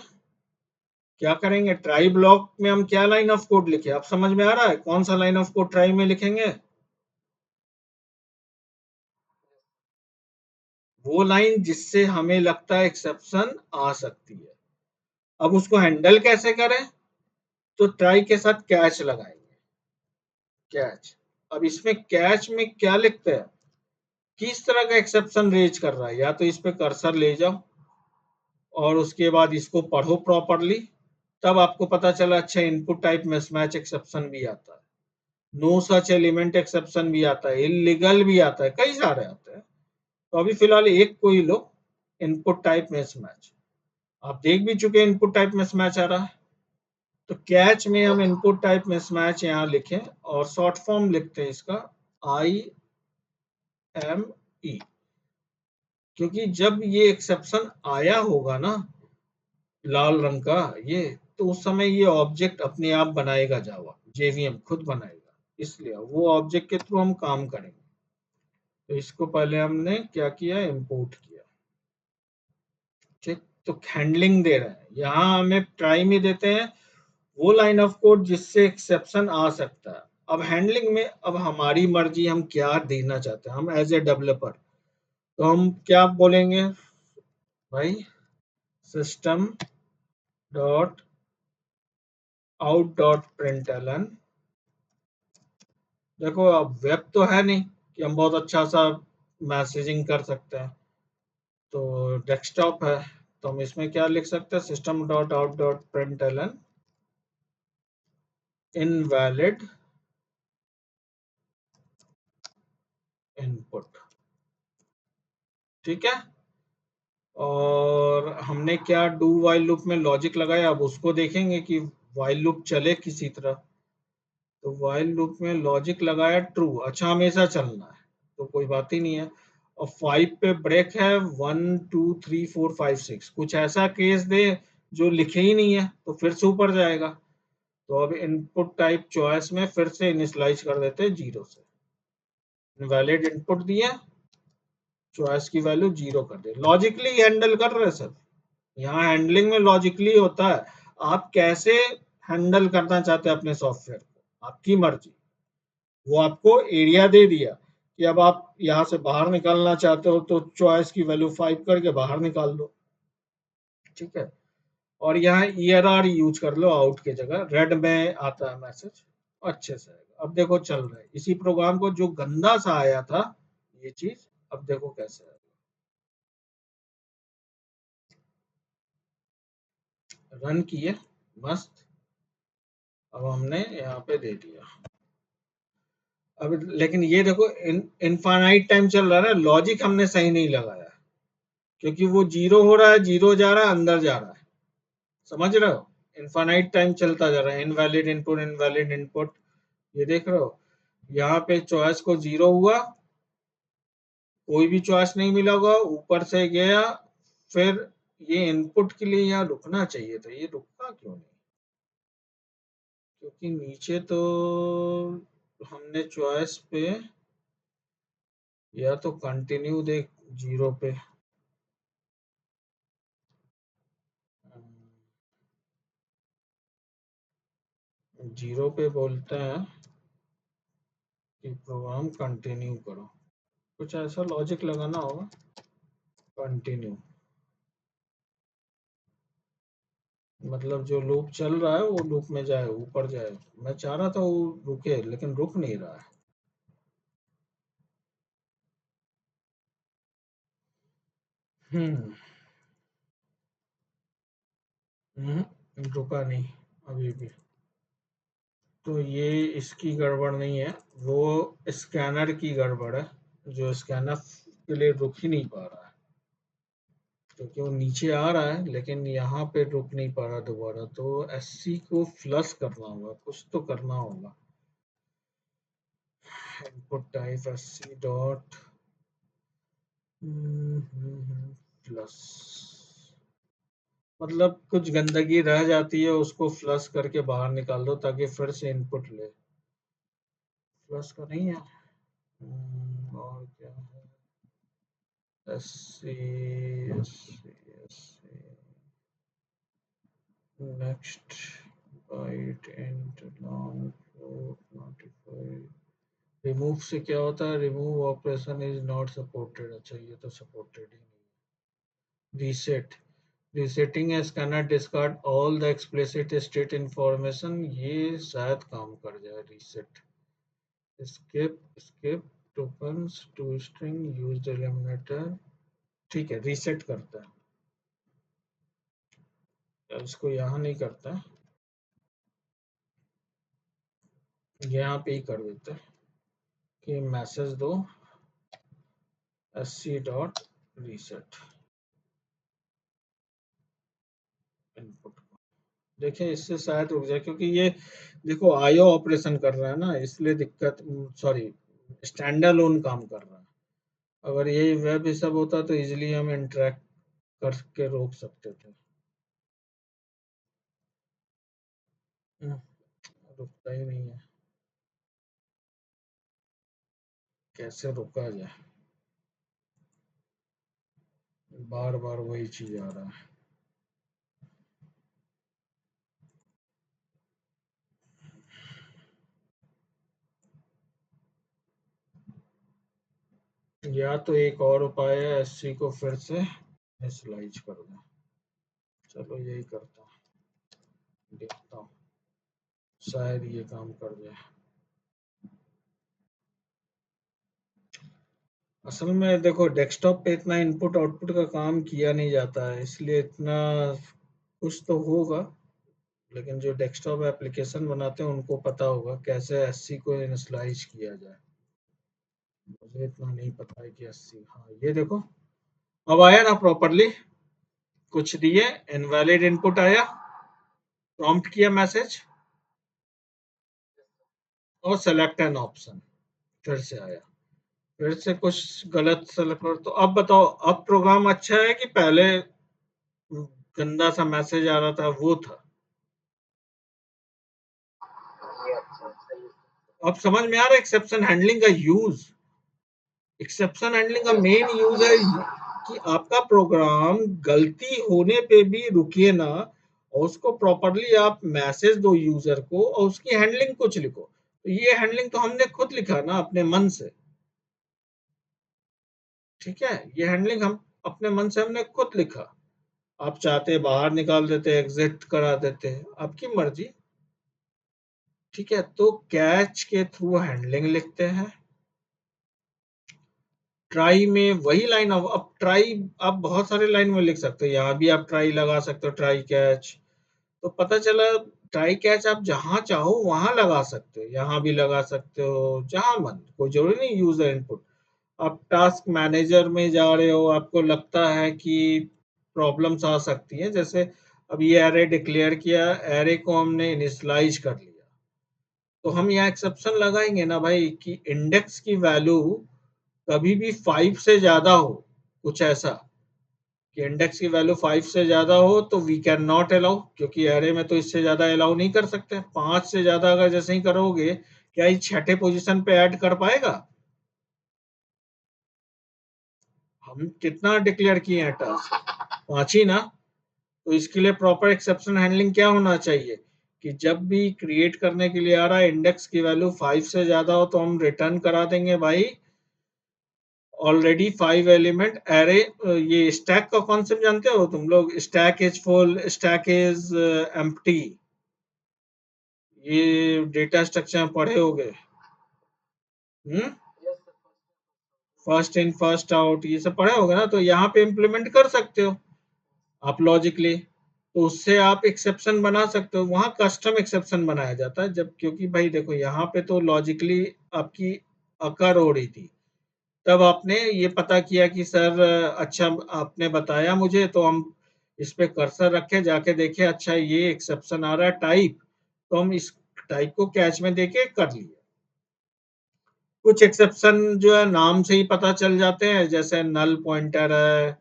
क्या करेंगे, ट्राई ब्लॉक में हम क्या लाइन ऑफ कोड लिखे, अब समझ में आ रहा है कौन सा लाइन ऑफ कोड ट्राई में लिखेंगे। वो लाइन जिससे हमें लगता है एक्सेप्शन आ सकती है। अब उसको हैंडल कैसे करें, तो ट्राई के साथ कैच लगाएंगे, कैच। अब इसमें कैच में क्या लिखते हैं, किस तरह का एक्सेप्शन रेज कर रहा है, या तो इस पे कर्सर ले जाओ और उसके बाद इसको पढ़ो प्रॉपरली, तब आपको पता चला अच्छा इनपुट टाइप मिसमैच एक्सेप्शन भी आता है, नो सच एलिमेंट एक्सेप्शन भी आता है, इलीगल भी आता है, कई सारे आते हैं। तो अभी फिलहाल एक को ही लो, इनपुट टाइप मिसमैच। आप देख भी चुके इनपुट टाइप मिसमैच आ रहा है, तो कैच में हम इनपुट टाइप मिसमैच यहाँ लिखें और शॉर्ट फॉर्म लिखते हैं इसका IME, क्योंकि जब ये एक्सेप्शन आया होगा ना लाल रंग का ये, तो उस समय ये ऑब्जेक्ट अपने आप बनाएगा, जावा जेवीएम खुद बनाएगा, इसलिए वो ऑब्जेक्ट के थ्रू हम काम करेंगे। तो इसको पहले हमने क्या किया, इंपोर्ट किया। ठीक, तो हैंडलिंग दे रहे हैं यहाँ, हमें ट्राई में देते हैं वो लाइन ऑफ कोड जिससे एक्सेप्शन आ सकता है। अब हैंडलिंग में अब हमारी मर्जी, हम क्या देना चाहते हैं, हम एज ए डेवलपर तो हम क्या बोलेंगे भाई, system dot out dot println. देखो अब वेब तो है नहीं कि हम बहुत अच्छा सा मैसेजिंग कर सकते हैं, तो डेस्कटॉप है, तो हम इसमें क्या लिख सकते हैं, system dot out dot println invalid input. ठीक है, और हमने क्या डू वाइल लूप में लॉजिक लगाया, अब उसको देखेंगे कि वाइल लूप चले किसी तरह। तो वाइल लूप में लॉजिक लगाया ट्रू, अच्छा हमेशा चलना है, तो कोई बात ही नहीं है। और 5 पे ब्रेक है, 1 2 3 4 5 6, कुछ ऐसा केस दे जो लिखे ही नहीं है तो फिर से ऊपर जाएगा। तो अब इनपुट टाइप चॉइस में फिर से इनिशियलाइज कर देते हैं 0 से, इनवैलिड इनपुट दिया, चॉइस की वैल्यू 0 कर दे, लॉजिकली हैंडल कर रहे हैं सब। यहाँ हैंडलिंग में लॉजिकली होता है, आप कैसे हैंडल करना चाहते हैं अपने सॉफ्टवेयर को, आपकी मर्जी। वो आपको एरिया दे दिया कि अब आप यहाँ से बाहर निकालना चाहते हो तो चॉइस की वैल्यू 5 करके बाहर निकाल दो। ठीक है, और यहाँ ERR यूज कर लो आउट की जगह, रेड में आता है मैसेज, अच्छे से आएगा। अब देखो चल रहा है इसी प्रोग्राम को, जो गंदा सा आया था ये चीज, अब देखो कैसे आएगा, रन किए, मस्त। अब हमने यहाँ पे दे दिया। अब लेकिन ये देखो इनफाइनाइट टाइम चल रहा है, लॉजिक हमने सही नहीं लगाया, क्योंकि वो 0 हो रहा है, 0 जा रहा है, अंदर जा रहा है, समझ रहे हो, इनफाइनाइट टाइम चलता जा रहा है, इनवैलिड इनपुट इनवैलिड इनपुट। ये देख रहे हो, यहाँ पे चॉइस को 0 हुआ, कोई भी चॉइस नहीं मिला होगा, ऊपर से गया, फिर ये इनपुट के लिए यहाँ रुकना चाहिए था, ये रुका क्यों नहीं, क्योंकि नीचे तो हमने चॉइस पे या तो कंटिन्यू दे 0 पे, 0 पे बोलते हैं कि प्रोग्राम कंटिन्यू करो, कुछ ऐसा लॉजिक लगाना होगा, कंटिन्यू मतलब जो लूप चल रहा है वो लूप में जाए, ऊपर जाए। मैं चाह रहा था वो रुके, लेकिन रुक नहीं रहा है। हम्म रुका नहीं अभी भी, तो ये इसकी गड़बड़ नहीं है, वो स्कैनर की गड़बड़ है, जो स्कैनर के लिए रुक ही नहीं पा रहा है, क्योंकि वो नीचे आ रहा है लेकिन यहाँ पे रुक नहीं पा रहा दोबारा, तो SC को फ्लश करना होगा, कुछ तो करना होगा। Input type SC dot plus, मतलब कुछ गंदगी रह जाती है उसको फ्लश करके बाहर निकाल दो ताकि फिर से इनपुट ले। फ्लश का नहीं है, और क्या है, SC SC SC next byte int long float notify. Remove से क्या होता है, remove operation is not supported, अच्छा ये तो सपोर्टेड ही नहीं। Reset, resetting a scanner discard all the explicit state information, ये शायद काम कर जाए। Reset, skip skip tokens to string use the eliminator, ठीक है रीसेट करता है। अब इसको यहाँ नहीं करता है, यहाँ पे ही कर देते हैं कि मैसेज दो sc डॉट रीसेट इनपुट। देखिए इससे शायद रुक जाए, क्योंकि ये देखो आईओ ऑपरेशन कर रहा है ना, इसलिए दिक्कत, सॉरी, स्टैंड अलोन काम कर रहा है। अगर ये वेब ये सब होता तो इजीली हम इंटरेक्ट करके रोक सकते थे। रुकता ही नहीं है, कैसे रोका जाए, बार बार वही चीज आ रहा है। या तो एक और उपाय है, एससी को फिर से इनिशियलाइज कर दें। चलो यही करता हूँ, देखता हूँ शायद ये काम कर जाए। असल में देखो डेस्कटॉप पे इतना इनपुट आउटपुट का काम किया नहीं जाता है, इसलिए इतना कुछ तो होगा, लेकिन जो डेस्कटॉप एप्लीकेशन बनाते हैं उनको पता होगा कैसे एससी को इनिशियलाइज किया जाए। मुझे इतना नहीं पता है कि एससी, हाँ ये देखो अब आया ना प्रॉपरली, कुछ दिए, इनवैलिड इनपुट आया, प्रॉम्प्ट किया मैसेज और सेलेक्ट एन ऑप्शन, फिर से आया, फिर से कुछ गलत सेलेक्ट कर। तो अब बताओ, अब प्रोग्राम अच्छा है कि पहले गंदा सा मैसेज आ रहा था वो था? अब समझ में आ रहा है एक्सेप्शन हैंडलिंग का यूज। एक्सेप्शन हैंडलिंग का मेन यूज है कि आपका प्रोग्राम गलती होने पे भी रुकिए ना, और उसको प्रॉपरली आप मैसेज दो यूजर को और उसकी हैंडलिंग कुछ लिखो। तो ये हैंडलिंग तो हमने खुद लिखा ना अपने मन से, ठीक है, ये हैंडलिंग हम अपने मन से हमने खुद लिखा। आप चाहते बाहर निकाल देते, एग्जिट करा देते, आपकी मर्जी, ठीक है। तो कैच के थ्रू हैंडलिंग लिखते हैं। ट्राई में वही लाइन, अब ट्राई आप बहुत सारे लाइन में लिख सकते हो, यहाँ भी आप ट्राई लगा सकते हो, ट्राई कैच। तो पता चला ट्राई कैच आप जहां चाहो वहां लगा सकते हो, यहाँ भी लगा सकते हो, जहां मन, कोई जरूरी नहीं यूजर इनपुट। आप टास्क मैनेजर में जा रहे हो, आपको लगता है कि प्रॉब्लम्स आ सकती हैं, जैसे अब ये एरे डिक्लेयर किया, एरे को हमने इनिशियलाइज कर लिया, तो हम यहाँ एक्सेप्शन लगाएंगे ना भाई कि इंडेक्स की वैल्यू कभी भी 5 से ज्यादा हो, कुछ ऐसा कि इंडेक्स की वैल्यू 5 से ज्यादा हो तो वी कैन नॉट अलाउ, क्योंकि एरे में तो इससे ज्यादा अलाउ नहीं कर सकते। 5 से ज्यादा अगर जैसे ही करोगे, क्या ये छठे पोजीशन पे ऐड कर पाएगा? हम कितना डिक्लेयर किए हैं टास्क, 5 ही ना। तो इसके लिए प्रॉपर एक्सेप्शन हैंडलिंग क्या होना चाहिए कि जब भी क्रिएट करने के लिए आ रहा है, इंडेक्स की वैल्यू 5 से ज्यादा हो तो हम रिटर्न करा देंगे भाई ऑलरेडी 5 एलिमेंट एरे। ये स्टैक का कॉन्सेप्ट जानते हो तुम लोग, stack is full, stack is empty, ये डेटा स्ट्रक्चर में पढ़े होगे। फर्स्ट इन फर्स्ट आउट ये सब पढ़े होगे ना, तो यहाँ पे इम्प्लीमेंट कर सकते हो आप लॉजिकली। तो उससे आप एक्सेप्शन बना सकते हो, वहां कस्टम एक्सेप्शन बनाया जाता है जब, क्योंकि भाई देखो यहाँ पे तो लॉजिकली आपकी अकर हो रही थी, तब आपने ये पता किया कि सर अच्छा आपने बताया मुझे, तो हम इस पे कर्सर रखे, जाके देखे अच्छा ये एक्सेप्शन आ रहा है टाइप, तो हम इस टाइप को कैच में देके कर लिए। कुछ एक्सेप्शन जो है नाम से ही पता चल जाते हैं, जैसे नल पॉइंटर है,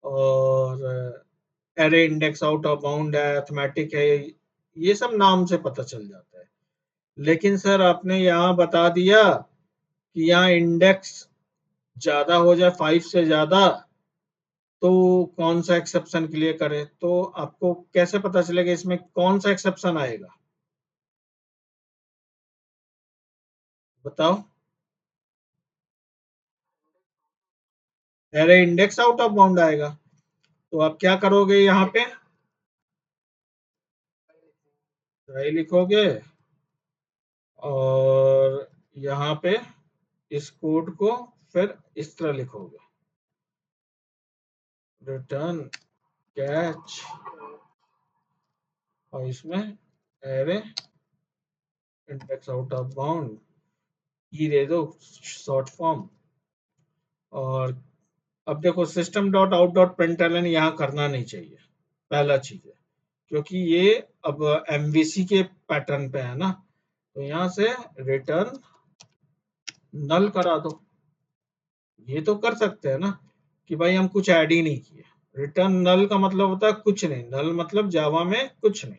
और array index out of bound है, अरिथमेटिक है, ये सब नाम से पता चल जाता है। लेकिन सर आपने यहाँ बता दिया कि यहाँ इंडेक्स ज्यादा हो जाए 5 से ज्यादा, तो कौन सा एक्सेप्शन क्लियर करे, तो आपको कैसे पता चलेगा इसमें कौन सा एक्सेप्शन आएगा, बताओ? Array index out of bound आएगा, तो आप क्या करोगे यहाँ पे, ट्राई लिखोगे और यहाँ पे इस कोड को फिर इस तरह लिखोगे, रिटर्न कैच और इसमें array index out of bound E दे दो शॉर्ट फॉर्म। और अब देखो system dot out dot println यहाँ करना नहीं चाहिए, पहला चीज है, क्योंकि ये अब एमवीसी के पैटर्न पे है ना, तो यहाँ से रिटर्न नल करा दो। ये तो कर सकते हैं ना कि भाई हम कुछ ऐड ही नहीं किए। रिटर्न नल का मतलब होता है कुछ नहीं, नल मतलब जावा में कुछ नहीं।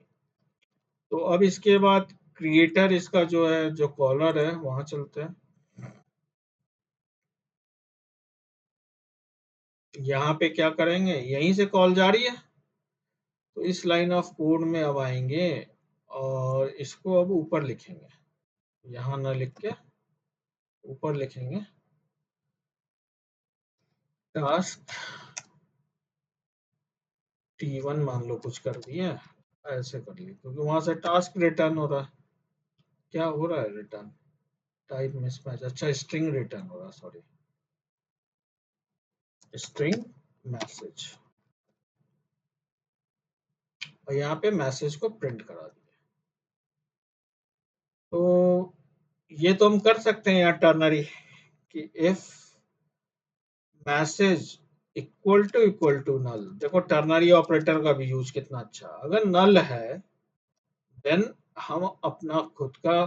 तो अब इसके बाद क्रिएटर इसका जो है, जो कॉलर है वहां चलते हैं। यहाँ पे क्या करेंगे, यहीं से कॉल जारी है, तो इस लाइन ऑफ कोड में अब आएंगे और इसको अब ऊपर लिखेंगे, यहाँ ना लिख के ऊपर लिखेंगे टास्क T1 मान लो कुछ कर दिए, ऐसे कर ली क्योंकि वहां से टास्क रिटर्न हो रहा है। क्या हो रहा है रिटर्न, टाइप मिसमैच, अच्छा स्ट्रिंग रिटर्न हो रहा है, सॉरी स्ट्रिंग मैसेज, और यहाँ पे मैसेज को प्रिंट करा दिया। तो ये तो हम कर सकते हैं यहाँ टर्नरी कि if message equal to null. देखो टर्नरी ऑपरेटर का भी यूज कितना अच्छा, अगर नल है देन हम अपना खुद का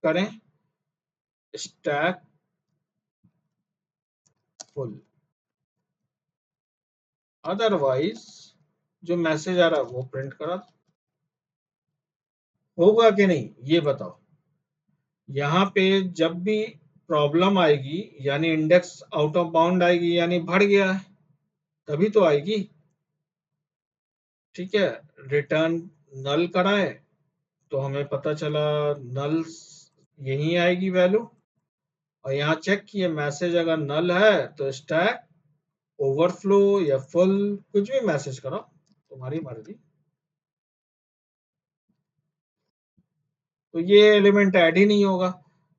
करें स्टैक फुल, अदरवाइज जो मैसेज आ रहा है वो प्रिंट करा। होगा कि नहीं ये बताओ। यहाँ पे जब भी प्रॉब्लम आएगी यानी इंडेक्स आउट ऑफ बाउंड आएगी यानी भर गया है, तभी तो आएगी। ठीक है, रिटर्न नल कराए तो हमें पता चला नल यही आएगी वैल्यू, और यहाँ चेक किए मैसेज अगर नल है तो स्टैक ओवरफ्लो या फुल कुछ भी मैसेज करो, तुम्हारी मर्जी। तो ये एलिमेंट ऐड ही नहीं होगा,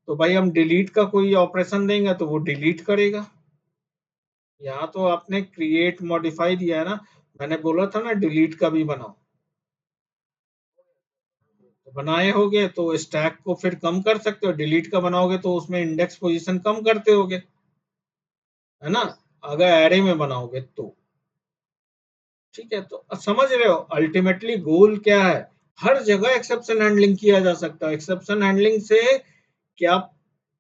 तो भाई हम डिलीट का कोई ऑपरेशन देंगे तो वो डिलीट करेगा। यहाँ तो आपने क्रिएट मॉडिफाई दिया है ना, मैंने बोला था ना डिलीट का भी बनाओ, तो बनाए होगे तो स्टैक को फिर कम कर सकते हो, डिलीट का बनाओगे तो उसमें इंडेक्स पोजीशन कम करते होगे, है ना, अगर एरे में बनाओगे तो। ठीक है, तो समझ रहे हो अल्टीमेटली गोल क्या है। हर जगह एक्सेप्शन हैंडलिंग किया जा सकता है। एक्सेप्शन हैंडलिंग से क्या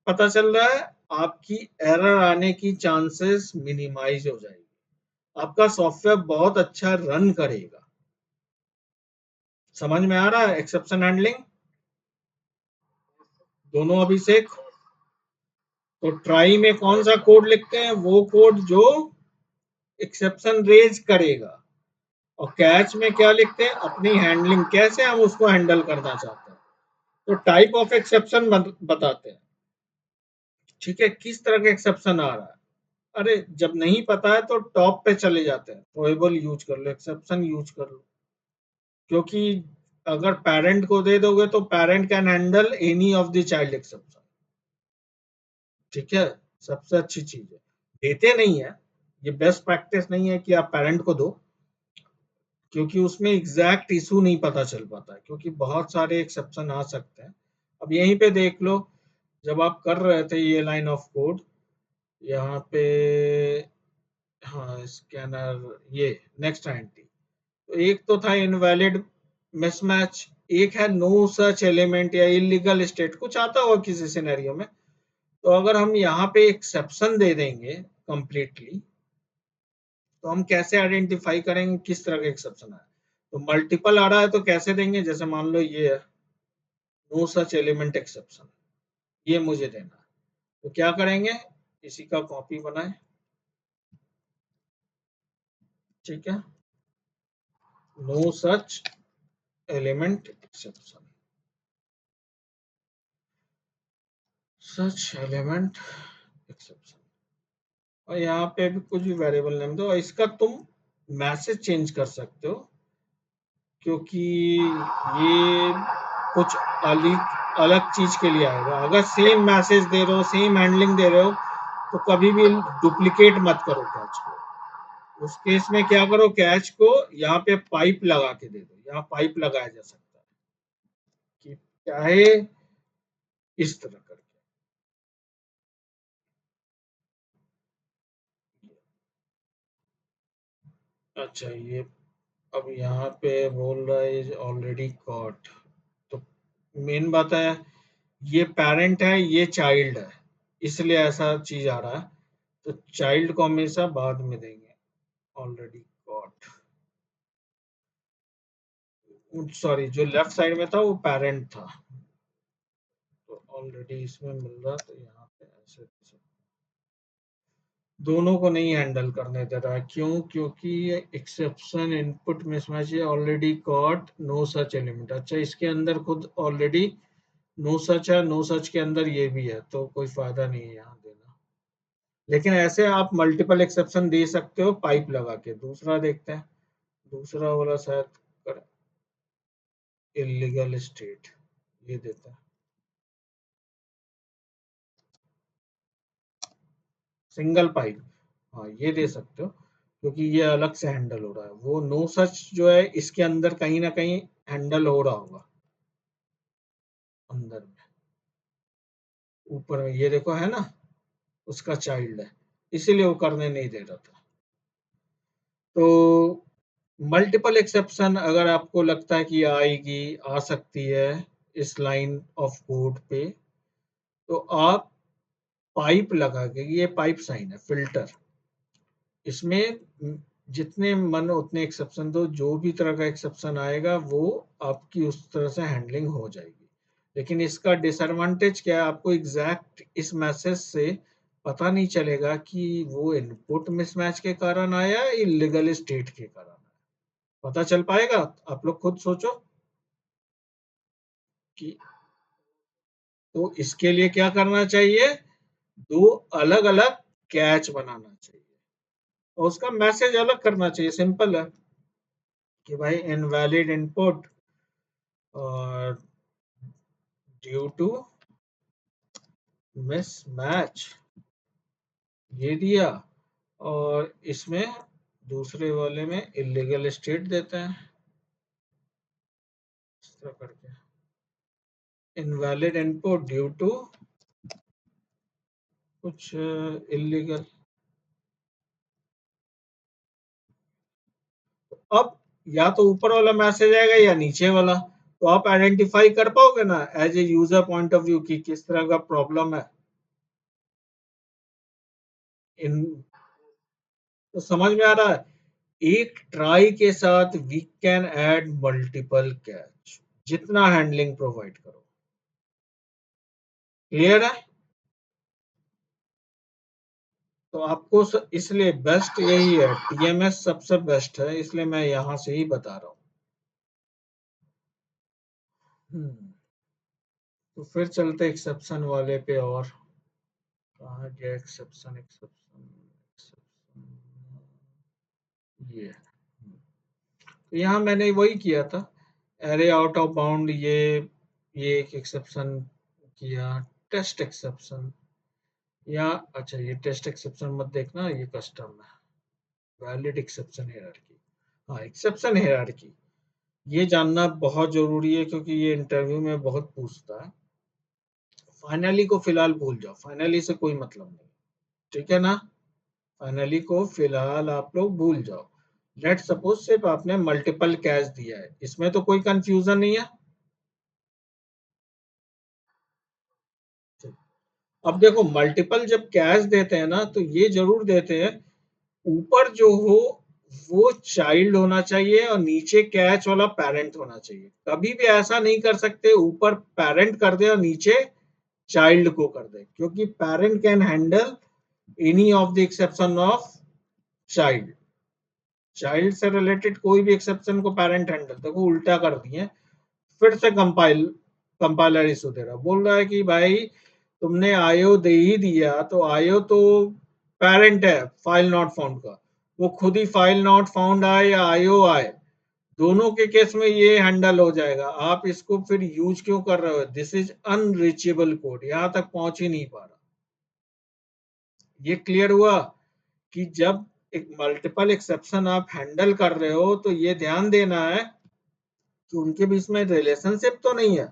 पता चल रहा है, आपकी एरर आने की चांसेस मिनिमाइज हो जाएगी, आपका सॉफ्टवेयर बहुत अच्छा रन करेगा। समझ में आ रहा है एक्सेप्शन हैंडलिंग दोनों अभिषेक। तो ट्राई में कौन सा कोड लिखते हैं, वो कोड जो एक्सेप्शन रेज करेगा, और कैच में क्या लिखते हैं, अपनी हैंडलिंग कैसे हम उसको हैंडल करना चाहते हैं, तो टाइप ऑफ एक्सेप्शन बताते हैं। ठीक है, किस तरह का एक्सेप्शन आ रहा है। अरे जब नहीं पता है तो टॉप पे चले जाते हैं, थ्रोएबल यूज कर लो, एक्सेप्शन यूज कर लो, क्योंकि अगर पेरेंट को दे दोगे तो parent can handle any of the child exception. ठीक है, सबसे अच्छी चीज है, देते नहीं है, ये बेस्ट प्रैक्टिस नहीं है कि आप पेरेंट को दो, क्योंकि उसमें एग्जैक्ट इशू नहीं पता चल पाता है, क्योंकि बहुत सारे एक्सेप्शन आ सकते हैं। अब यहीं पे देख लो, जब आप कर रहे थे ये लाइन ऑफ कोड, यहाँ पे हाँ स्कैनर, ये नेक्स्ट एंटी, तो एक तो था इनवैलिड मिसमैच, एक है नो सच एलिमेंट या इलीगल स्टेट, कुछ आता होगा किसी सिनेरियो में। तो अगर हम यहाँ पे एक्सेप्शन दे देंगे कंप्लीटली, तो हम कैसे आइडेंटिफाई करेंगे किस तरह का एक्सेप्शन है। तो मल्टीपल आ रहा है तो कैसे देंगे, जैसे मान लो ये है नो सच एलिमेंट एक्सेप्शन, ये मुझे देना है, तो क्या करेंगे, इसी का कॉपी बनाए। ठीक है, no such element exception, such element exception, और यहाँ पे भी कुछ भी वेरिएबल नेम दो, और इसका तुम मैसेज चेंज कर सकते हो, क्योंकि ये कुछ अलग अलग चीज के लिए आएगा। अगर सेम मैसेज दे रहे हो, सेम हैंडलिंग दे रहे हो, तो कभी भी डुप्लीकेट मत करो कैच को। उस केस में क्या करो, कैच को यहाँ पे पाइप लगा के दे दो, यहाँ पाइप लगाया जा सकता है कि चाहे इस तरह करके। अच्छा, ये अब यहाँ पे बोल रहा है इज ऑलरेडी कॉट, तो मेन बात है ये पेरेंट है, ये चाइल्ड है, इसलिए ऐसा चीज आ रहा है। तो चाइल्ड को हमेशा बाद में देंगे, ऑलरेडी कॉट। सॉरी, जो लेफ्ट साइड में था वो पेरेंट था, तो ऑलरेडी इसमें मिल रहा, तो यहाँ पे ऐसे दोनों को नहीं हैंडल करने दे रहा है। क्यों? क्योंकि ये एक्सेप्शन इनपुट मिसमैच है, already caught no such element. अच्छा, इसके अंदर खुद ऑलरेडी नो सच है, नो सच के अंदर ये भी है, तो कोई फायदा नहीं है यहाँ देना। लेकिन ऐसे आप मल्टीपल एक्सेप्शन दे सकते हो पाइप लगा के। दूसरा देखते हैं, दूसरा वाला शायद इलीगल स्टेट, ये देता है सिंगल पाइप। हाँ, ये दे सकते हो क्योंकि ये अलग से हैंडल हो रहा है। वो नो सच जो है इसके अंदर कहीं ना कहीं हैंडल हो रहा होगा अंदर में, ऊपर में ये देखो है ना, उसका चाइल्ड है, इसीलिए वो करने नहीं दे रहा था। तो मल्टीपल एक्सेप्शन अगर आपको लगता है कि आएगी, आ सकती है इस लाइन ऑफ कोड पे, तो आप पाइप लगा के, ये पाइप साइन है फिल्टर, इसमें जितने मन उतने एक्सेप्शन दो, जो भी तरह का एक्सेप्शन आएगा वो आपकी उस तरह से हैंडलिंग हो जाएगी। लेकिन इसका डिसएडवांटेज क्या है, आपको एग्जैक्ट इस मैसेज से पता नहीं चलेगा कि वो इनपुट मिसमैच के कारण आया या इलीगल स्टेट के कारण आया। पता चल पाएगा? आप लोग खुद सोचो कि, तो इसके लिए क्या करना चाहिए, दो अलग अलग कैच बनाना चाहिए और उसका मैसेज अलग करना चाहिए। सिंपल है कि भाई इनवैलिड इनपुट और ड्यू टू मिसमैच, ये दिया, और इसमें दूसरे वाले में इलीगल स्टेट देते हैं इस तरह करके, इनवैलिड इनपुट ड्यू टू कुछ इलीगल। अब या तो ऊपर वाला मैसेज आएगा या नीचे वाला, तो आप आइडेंटिफाई कर पाओगे ना as a user point of view की किस तरह का प्रॉब्लम है इन। तो समझ में आ रहा है, एक ट्राई के साथ we can add multiple catch, जितना हैंडलिंग प्रोवाइड करो। क्लियर है? तो आपको इसलिए बेस्ट यही है, टीएमएस सबसे बेस्ट है, इसलिए मैं यहां से ही बता रहा हूँ। तो फिर चलते एक्सेप्शन वाले पे, और कहा गया एक्सेप्शन, एक्सेप्शन ये है। तो यहाँ मैंने वही किया था, एरे आउट ऑफ बाउंड, ये एक एक्सेप्शन किया, टेस्ट एक्सेप्शन, या अच्छा ये टेस्ट एक्सेप्शन मत देखना, ये कस्टम है। वैलिड एक्सेप्शन हायरार्की, हाँ एक्सेप्शन हायरार्की, ये जानना बहुत जरूरी है क्योंकि ये इंटरव्यू में बहुत पूछता है। फाइनली को फिलहाल भूल जाओ, फाइनली से कोई मतलब नहीं, ठीक है ना? फाइनली को फिलहाल आप लोग भूल जाओ। लेट सपोज सिर्फ आपने मल्टीपल कैश दिया है, इसमें तो कोई कंफ्यूजन नहीं है। अब देखो, मल्टीपल जब कैश देते हैं ना, तो ये जरूर देते हैं ऊपर जो हो वो चाइल्ड होना चाहिए और नीचे कैच वाला पेरेंट होना चाहिए। कभी भी ऐसा नहीं कर सकते ऊपर पेरेंट कर दे और नीचे चाइल्ड को कर दे, क्योंकि parent can handle any of the exception of child. Child से रिलेटेड कोई भी एक्सेप्शन को पेरेंट हैंडल, देखो उल्टा कर दिए। फिर से कंपाइलर इशू दे रहा, बोल रहा है कि भाई तुमने आयो दे ही दिया, तो आयो तो पेरेंट है फाइल नॉट फाउंड का, वो खुद ही फाइल नॉट फाउंड आए या आयो आए, दोनों के केस में ये हैंडल हो जाएगा। आप इसको फिर यूज क्यों कर रहे हो? दिस इज अनरीचेबल कोड, यहां तक पहुंच ही नहीं पा रहा। ये क्लियर हुआ कि जब एक मल्टीपल एक्सेप्शन आप हैंडल कर रहे हो तो ये ध्यान देना है तो उनके बीच में रिलेशनशिप तो नहीं है,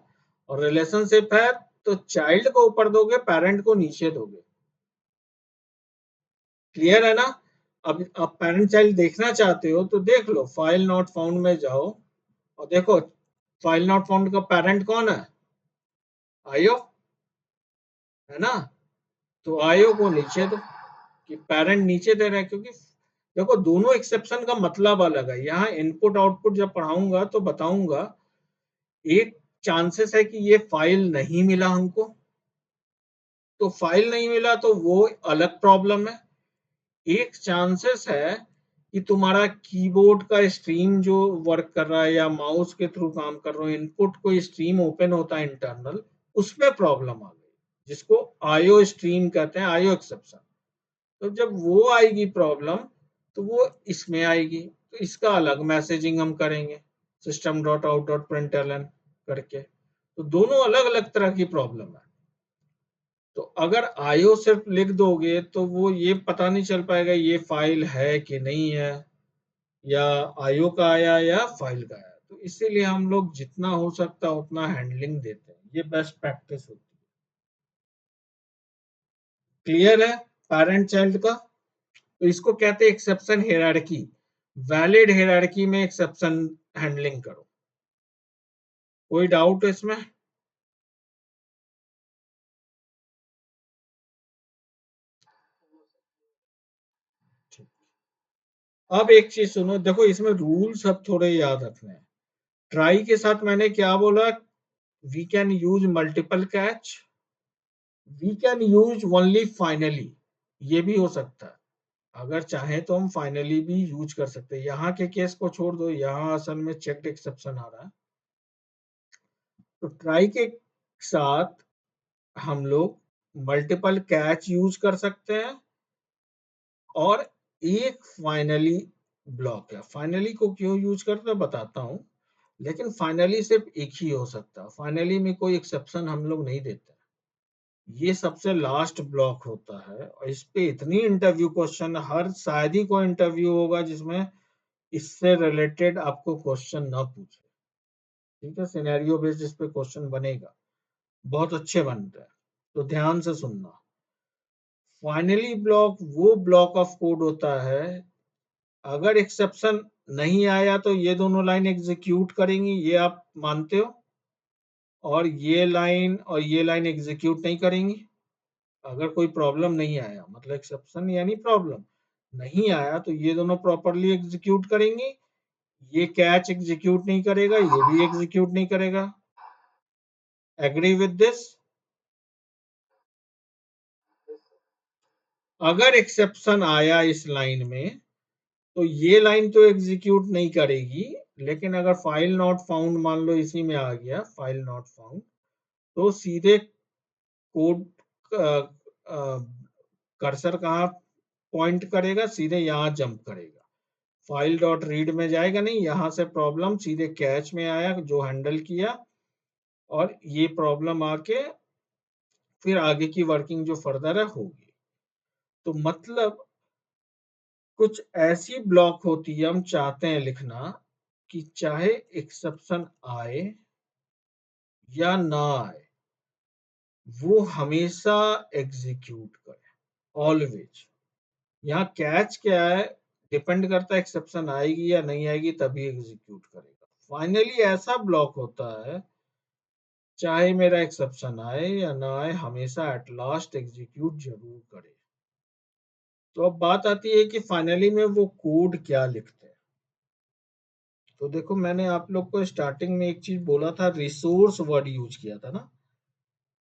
और रिलेशनशिप है तो चाइल्ड को ऊपर दोगे, पेरेंट को नीचे दोगे। क्लियर है ना? अब आप पेरेंट चाइल्ड देखना चाहते हो तो देख लो, फाइल नॉट फाउंड में जाओ और देखो फाइल नॉट फाउंड का पेरेंट कौन है? आयो, है ना? तो आयो को नीचे दो, कि पेरेंट नीचे दे रहे हैं, क्योंकि देखो दोनों एक्सेप्शन का मतलब अलग है। यहाँ इनपुट आउटपुट जब पढ़ाऊंगा तो बताऊंगा, एक चांसेस है कि ये फाइल नहीं मिला हमको, तो फाइल नहीं मिला तो वो अलग प्रॉब्लम है। एक चांसेस है कि तुम्हारा कीबोर्ड का स्ट्रीम जो वर्क कर रहा है या माउस के थ्रू काम कर रहा हो, इनपुट कोई स्ट्रीम ओपन होता है इंटरनल, उसमें प्रॉब्लम आ गई, जिसको आईओ स्ट्रीम कहते हैं, आईओ एक्सेप्शन। तो जब वो आएगी प्रॉब्लम, तो वो इसमें आएगी, तो इसका अलग मैसेजिंग हम करेंगे, system dot out dot println करके। तो दोनों अलग अलग तरह की प्रॉब्लम है। तो अगर आईओ सिर्फ लिख दोगे तो वो ये पता नहीं चल पाएगा ये फाइल है कि नहीं है, या आईओ का आया या फाइल का आया। तो इसीलिए हम लोग जितना हो सकता है उतना हैंडलिंग देते हैं, ये बेस्ट प्रैक्टिस होती है। क्लियर है पेरेंट चाइल्ड का? तो इसको कहते हैं एक्सेप्शन हेरारकी। वैलिड हेरारकी में एक्सेप्शन हैंडलिंग करो। कोई डाउट है इसमें? अब एक चीज सुनो, देखो इसमें रूल्स अब थोड़े याद रखने हैं। ट्राई के साथ मैंने क्या बोला? We can use multiple catch, we can use only finally, ये भी हो सकता है। अगर चाहे तो हम फाइनली भी यूज कर सकते हैं। यहाँ के केस को छोड़ दो, यहाँ असल में चेक्ड एक्सेप्शन आ रहा है। तो ट्राई के साथ हम लोग मल्टीपल कैच यूज कर सकते हैं, और एक फाइनली ब्लॉक है। फाइनली को क्यों यूज करते हैं बताता हूं, लेकिन फाइनली सिर्फ एक ही हो सकता है, फाइनली में कोई एक्सेप्शन हम लोग नहीं देते। ये सबसे लास्ट ब्लॉक होता है, और इस पे इतनी इंटरव्यू क्वेश्चन, हर शायद ही कोई इंटरव्यू होगा जिसमें इससे रिलेटेड आपको क्वेश्चन ना पूछे। ठीक है, सिनेरियो बेस्ड इस पे क्वेश्चन बनेगा, बहुत अच्छे बनते हैं। तो ध्यान से सुनना। फाइनली ब्लॉक वो ब्लॉक ऑफ कोड होता है, अगर एक्सेप्शन नहीं आया तो ये दोनों लाइन एग्जीक्यूट करेंगी, ये आप मानते हो, और ये लाइन एग्जीक्यूट नहीं करेंगी। अगर कोई प्रॉब्लम नहीं आया, मतलब एक्सेप्शन यानी प्रॉब्लम नहीं आया, तो ये दोनों प्रॉपरली एग्जीक्यूट करेंगी। ये कैच एग्जीक्यूट नहीं करेगा, ये भी एग्जीक्यूट नहीं करेगा। Agree with this? अगर एक्सेप्शन आया इस लाइन में, तो ये लाइन तो एग्जीक्यूट नहीं करेगी, लेकिन अगर फाइल नॉट फाउंड मान लो इसी में आ गया, फाइल नॉट फाउंड, तो सीधे कोड कर्सर कहाँ पॉइंट करेगा? सीधे यहाँ जंप करेगा, फाइल डॉट रीड में जाएगा नहीं, यहां से प्रॉब्लम सीधे कैच में आया जो हैंडल किया, और ये प्रॉब्लम आके फिर आगे की वर्किंग जो फर्दर है होगी। तो मतलब कुछ ऐसी ब्लॉक होती है, हम चाहते हैं लिखना कि चाहे एक्सेप्शन आए या ना आए, वो हमेशा एग्जीक्यूट करे, ऑलवेज। यहाँ कैच क्या है? डिपेंड करता है एक्सेप्शन आएगी या नहीं आएगी तभी एग्जीक्यूट करेगा। फाइनली ऐसा ब्लॉक होता है, चाहे मेरा एक्सेप्शन आए या ना आए, हमेशा एट लास्ट एग्जीक्यूट जरूर करे। तो अब बात आती है कि फाइनली में वो कोड क्या लिखते हैं। तो देखो मैंने आप लोग को स्टार्टिंग में एक चीज बोला था, रिसोर्स वर्ड यूज किया था ना,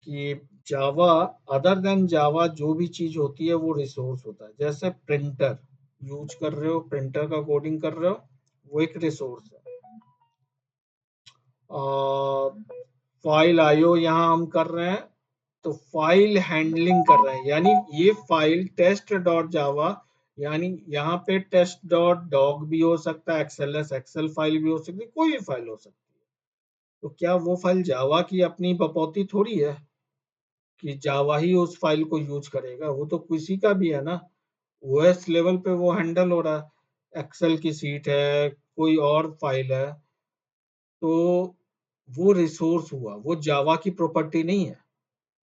कि जावा, अदर देन जावा जो भी चीज होती है वो रिसोर्स होता है। जैसे प्रिंटर यूज कर रहे हो, प्रिंटर का कोडिंग कर रहे हो, वो एक रिसोर्स है। फाइल आईओ यहाँ हम कर रहे हैं, तो फाइल हैंडलिंग कर रहे हैं, यानी ये फाइल टेस्ट डॉट जावा, यानी यहाँ पे टेस्ट डॉट डॉग भी हो सकता है, एक्सएलएस एक्सेल फाइल भी हो सकती है, कोई भी फाइल हो सकती है। तो क्या वो फाइल जावा की अपनी बपौती थोड़ी है कि जावा ही उस फाइल को यूज करेगा? वो तो किसी का भी है ना, ओएस लेवल पे वो हैंडल हो रहा है। एक्सेल की सीट है, कोई और फाइल है, तो वो रिसोर्स हुआ, वो जावा की प्रॉपर्टी नहीं है।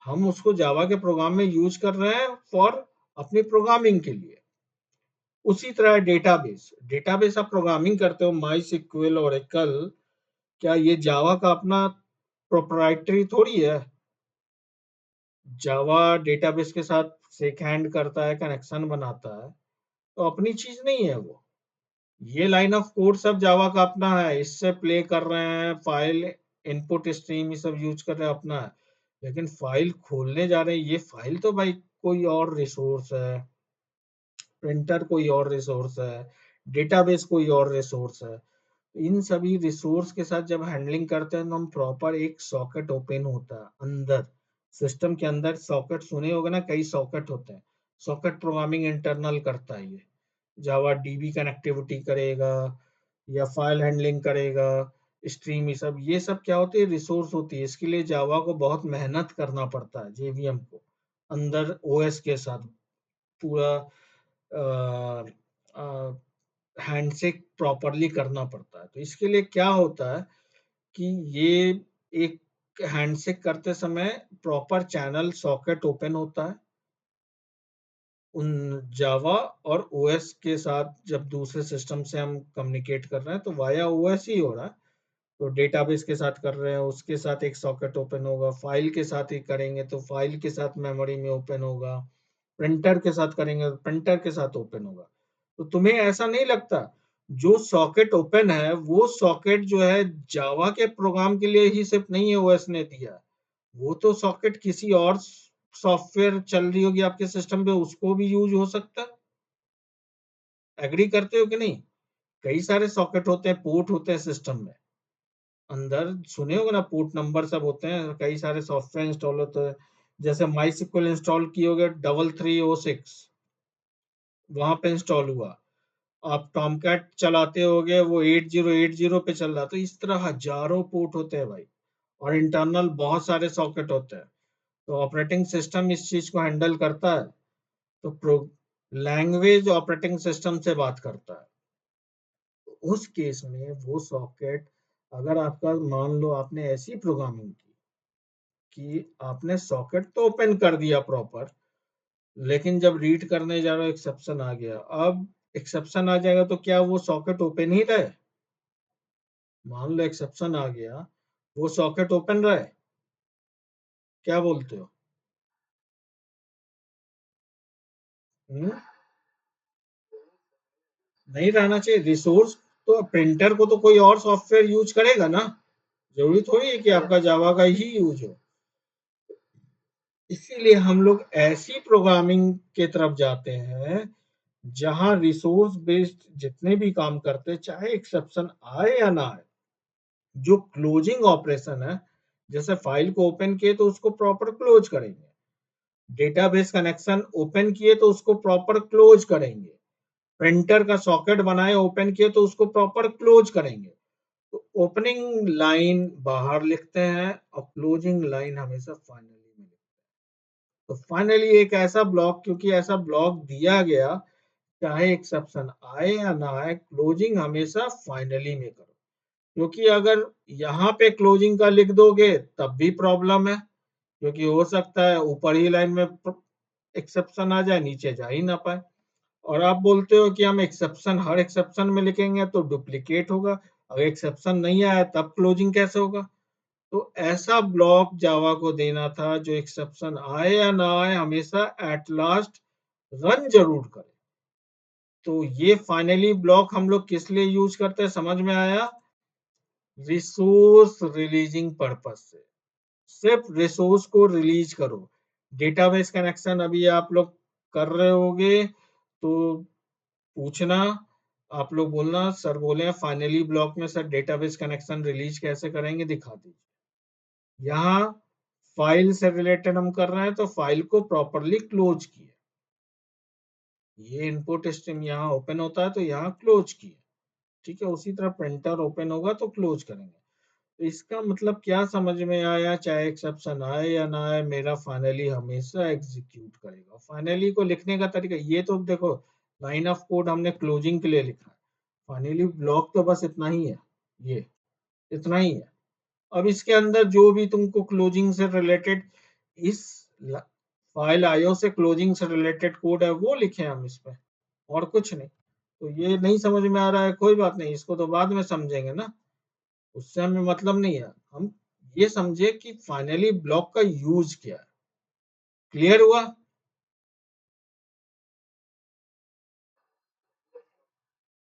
हम उसको जावा के प्रोग्राम में यूज कर रहे हैं फॉर अपनी प्रोग्रामिंग के लिए। उसी तरह डेटाबेस, डेटाबेस आप प्रोग्रामिंग करते हो, माई सिक्वल, ओरेकल, क्या ये जावा का अपना प्रोप्राइटरी थोड़ी है? जावा डेटाबेस के साथ शेक हैंड करता है, कनेक्शन बनाता है, तो अपनी चीज नहीं है वो। ये लाइन ऑफ कोड सब जावा का अपना है, इससे प्ले कर रहे हैं, फाइल इनपुट स्ट्रीम ये सब यूज कर रहे हैं, अपना है। लेकिन फाइल खोलने जा रहे हैं, ये फाइल तो भाई कोई और रिसोर्स है, प्रिंटर कोई और रिसोर्स है, डेटाबेस कोई और रिसोर्स है। इन सभी रिसोर्स के साथ जब हैंडलिंग करते हैं तो हम प्रॉपर एक सॉकेट ओपन होता है अंदर, सिस्टम के अंदर सॉकेट सुने होगा ना, कई सॉकेट होते हैं। सॉकेट प्रोग्रामिंग इंटरनल करता है ये। जावा डीबी कनेक्टिविटी करेगा या फाइल हैंडलिंग करेगा, स्ट्रीम, ये सब क्या होती है? रिसोर्स होती है। इसके लिए जावा को बहुत मेहनत करना पड़ता है, जेवीएम को अंदर ओएस के साथ पूरा हैंडशेक प्रॉपरली करना पड़ता है। तो इसके लिए क्या होता है कि ये एक हैंडशेक करते समय प्रॉपर चैनल सॉकेट ओपन होता है उन जावा और ओएस के साथ। जब दूसरे सिस्टम से हम कम्युनिकेट कर रहे हैं तो वाया ओएस ही हो रहा है। तो डेटाबेस के साथ कर रहे हैं, उसके साथ एक सॉकेट ओपन होगा, फाइल के साथ ही करेंगे तो फाइल के साथ मेमोरी में ओपन होगा, प्रिंटर के साथ करेंगे तो प्रिंटर के साथ ओपन होगा। तो तुम्हें ऐसा नहीं लगता जो सॉकेट ओपन है वो सॉकेट जो है जावा के प्रोग्राम के लिए ही सिर्फ नहीं है ओएस ने दिया, वो तो सॉकेट किसी और सॉफ्टवेयर चल रही होगी आपके सिस्टम पे, उसको भी यूज हो सकता है। एग्री करते हो कि नहीं? कई सारे सॉकेट होते हैं, पोर्ट होते हैं सिस्टम में अंदर, सुने होगे ना, पोर्ट नंबर सब होते हैं, कई सारे सॉफ्टवेयर इंस्टॉल होते हैं। जैसे माई सिक्वल इंस्टॉल किए होगे 3306, वहां पे इंस्टॉल हुआ। आप टॉमकैट चलाते होगे, वो 8080 पे चल रहा, तो इस तरह हजारों पोर्ट होते हैं भाई, और इंटरनल बहुत सारे सॉकेट होते हैं। तो ऑपरेटिंग सिस्टम इस चीज को हैंडल करता है। तो प्रो लैंग्वेज ऑपरेटिंग सिस्टम से बात करता है। तो उस केस में वो सॉकेट, अगर आपका मान लो आपने ऐसी प्रोग्रामिंग की कि आपने सॉकेट तो ओपन कर दिया प्रॉपर, लेकिन जब रीड करने जा रहे हो एक्सेप्शन आ गया। अब एक्सेप्शन आ जाएगा तो क्या वो सॉकेट ओपन ही रहे? मान लो एक्सेप्शन आ गया, वो सॉकेट ओपन रहे? क्या बोलते हो? हम्म? नहीं रहना चाहिए रिसोर्स। तो प्रिंटर को तो कोई और सॉफ्टवेयर यूज करेगा ना, जरूरी थोड़ी है कि आपका जावा का ही यूज हो। इसीलिए हम लोग ऐसी प्रोग्रामिंग के तरफ जाते हैं जहां रिसोर्स बेस्ड जितने भी काम करते हैं, चाहे एक्सेप्शन आए या ना आए, जो क्लोजिंग ऑपरेशन है, जैसे फाइल को ओपन किए तो उसको प्रॉपर क्लोज करेंगे, डेटाबेस कनेक्शन ओपन किए तो उसको प्रॉपर क्लोज करेंगे, प्रिंटर का सॉकेट बनाए ओपन किए तो उसको प्रॉपर क्लोज करेंगे। तो ओपनिंग लाइन बाहर लिखते हैं और क्लोजिंग लाइन हमेशा फाइनली में लिखते हैं। तो फाइनली एक ऐसा ब्लॉक, क्योंकि ऐसा ब्लॉक दिया गया, चाहे एक्सेप्शन आए या ना आए, क्लोजिंग हमेशा फाइनली में करो। क्योंकि अगर यहाँ पे क्लोजिंग का लिख दोगे तब भी प्रॉब्लम है, क्योंकि हो सकता है ऊपर ही लाइन में एक्सेप्शन आ जाए, नीचे जा ही ना पाए। और आप बोलते हो कि हम एक्सेप्शन हर एक्सेप्शन में लिखेंगे तो डुप्लीकेट होगा, अगर एक्सेप्शन नहीं आया तब क्लोजिंग कैसे होगा? तो ऐसा ब्लॉक जावा को देना था जो एक्सेप्शन आए या ना आए हमेशा एट लास्ट रन जरूर करे। तो ये फाइनली ब्लॉक हम लोग किस लिए यूज करते हैं, समझ में आया? रिसोर्स रिलीजिंग पर्पस से, सिर्फ रिसोर्स को रिलीज करो। डेटाबेस कनेक्शन अभी आप लोग कर रहे होगे तो पूछना, आप लोग बोलना सर बोले हैं फाइनली ब्लॉक में सर डेटाबेस कनेक्शन रिलीज कैसे करेंगे, दिखा दीजिए। यहाँ फाइल से रिलेटेड हम कर रहे हैं तो फाइल को प्रॉपरली क्लोज किए, ये इनपुट स्ट्रीम यहाँ ओपन होता है तो यहाँ क्लोज किए, ठीक है। उसी तरह प्रिंटर ओपन होगा तो क्लोज करेंगे। तो इसका मतलब क्या समझ में आया? चाहे एक्सेप्शन आए या ना आए, मेरा फाइनली हमेशा एग्जीक्यूट करेगा। फाइनली को लिखने का तरीका ये तो देखो, लाइन ऑफ कोड हमने क्लोजिंग के लिए लिखा है, फाइनली ब्लॉक तो बस इतना ही है ये। इतना ही है। अब इसके अंदर जो भी तुमको क्लोजिंग से रिलेटेड इस फाइल आईओ से क्लोजिंग से रिलेटेड कोड है वो लिखे हम इस पे, और कुछ नहीं। तो ये नहीं समझ में आ रहा है, कोई बात नहीं, इसको तो बाद में समझेंगे ना, उससे हमें मतलब नहीं है। हम ये समझे कि फाइनली ब्लॉक का यूज क्या है। क्लियर हुआ?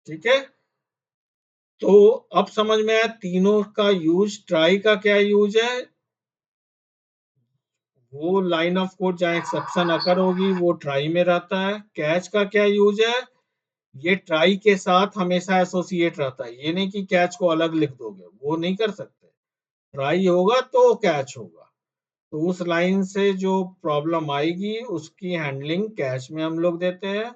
ठीक है, तो अब समझ में आया तीनों का यूज। ट्राई का क्या यूज है? वो लाइन ऑफ कोड जहां एक्सेप्शन अकर होगी वो ट्राई में रहता है। कैच का क्या यूज है? ये ट्राई के साथ हमेशा एसोसिएट रहता है, ये नहीं कि कैच को अलग लिख दोगे, वो नहीं कर सकते। ट्राई होगा तो कैच होगा, तो उस लाइन से जो प्रॉब्लम आएगी उसकी हैंडलिंग कैच में हम लोग देते हैं।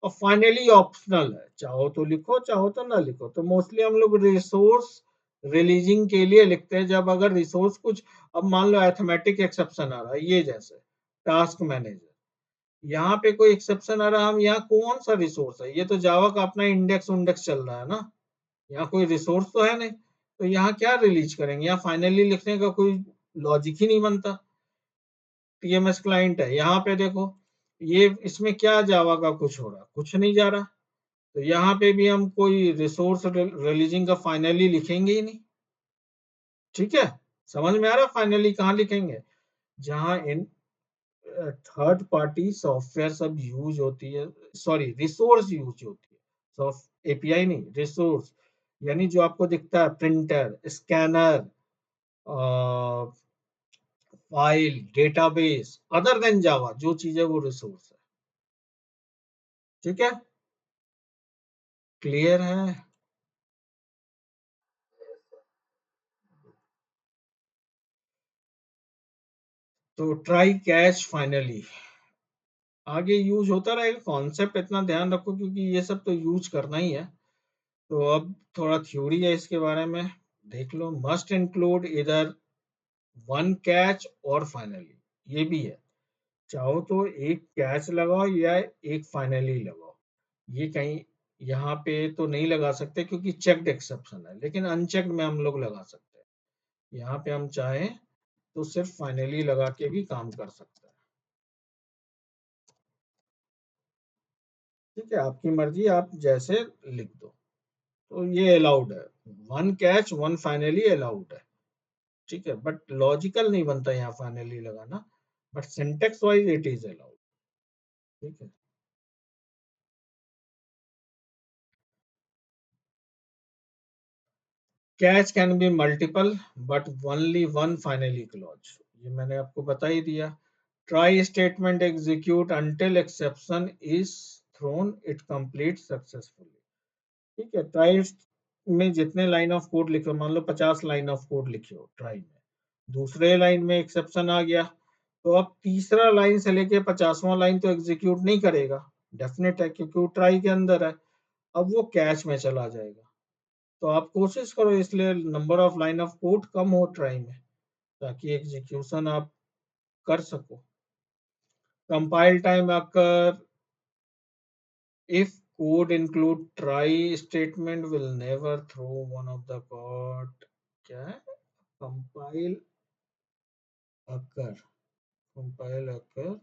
और फाइनली ऑप्शनल है, चाहो तो लिखो चाहो तो ना लिखो। तो मोस्टली हम लोग रिसोर्स रिलीजिंग के लिए लिखते हैं, जब अगर रिसोर्स कुछ, अब मान लो अरिथमेटिक एक्सेप्शन आ रहा है, ये जैसे टास्क मैनेजर, यहाँ पे कोई एक्सेप्शन आ रहा है, हम यहाँ कौन सा रिसोर्स है? ये तो जावा का अपना इंडेक्स इंडेक्स चल रहा है ना, यहाँ कोई रिसोर्स तो है नहीं, तो यहाँ क्या रिलीज करेंगे? यहाँ फाइनली लिखने का कोई लॉजिक ही नहीं बनता। टीएमएस क्लाइंट है, यहाँ पे देखो, ये इसमें क्या जावा का कुछ हो रहा? कुछ नहीं जा रहा। तो यहाँ पे भी हम कोई रिसोर्स रिलीजिंग का फाइनली लिखेंगे ही नहीं। ठीक है, समझ में आ रहा? फाइनली कहाँ लिखेंगे? जहाँ इन थर्ड पार्टी सॉफ्टवेयर सब यूज होती है, सॉरी रिसोर्स यूज होती है, सॉफ्ट एपीआई नहीं, रिसोर्स, यानी जो आपको दिखता है printer, scanner, file, database, other than Java जो चीज है वो रिसोर्स है। ठीक है, क्लियर है? तो ट्राई कैच फाइनली आगे यूज होता रहेगा, कॉन्सेप्ट इतना ध्यान रखो क्योंकि ये सब तो यूज करना ही है। तो अब थोड़ा थ्योरी है इसके बारे में, देख लो। मस्ट इंक्लूड इधर वन कैच और फाइनली, ये भी है। चाहो तो एक कैच लगाओ या एक फाइनली लगाओ, ये कहीं यहाँ पे तो नहीं लगा सकते क्योंकि चेक्ड एक्सेप्शन है, लेकिन अनचेक्ड में हम लोग लगा सकते हैं। यहाँ पे हम चाहें तो सिर्फ फाइनली लगा के भी काम कर सकते हैं। ठीक है, आपकी मर्जी, आप जैसे लिख दो। तो ये अलाउड है, one catch one finally allowed है। ठीक है, बट लॉजिकल नहीं बनता यहाँ फाइनली लगाना, but syntax wise it is allowed. ठीक है, catch can be multiple but only one finally clause, ये मैंने आपको बता ही दिया। Try statement execute until exception is thrown, it complete successfully. ठीक है, ट्राई में जितने लाइन ऑफ कोड लिखे हो, मान लो 50 लाइन ऑफ कोड लिखे हो ट्राई में, दूसरे लाइन में एक्सेप्शन आ गया, तो अब तीसरा लाइन से लेके 50वां लाइन तो एग्जीक्यूट नहीं करेगा, डेफिनेट है, क्योंकि वो ट्राई के अंदर है। अब वो कैच में चला जाएगा। तो आप कोशिश करो इसलिए number of line of code कम हो ट्राई में, ताकि एग्जीक्यूशन आप कर सको। कंपाइल टाइम अगर if code include try statement will never throw one of the code, क्या है? compile occur, compile occur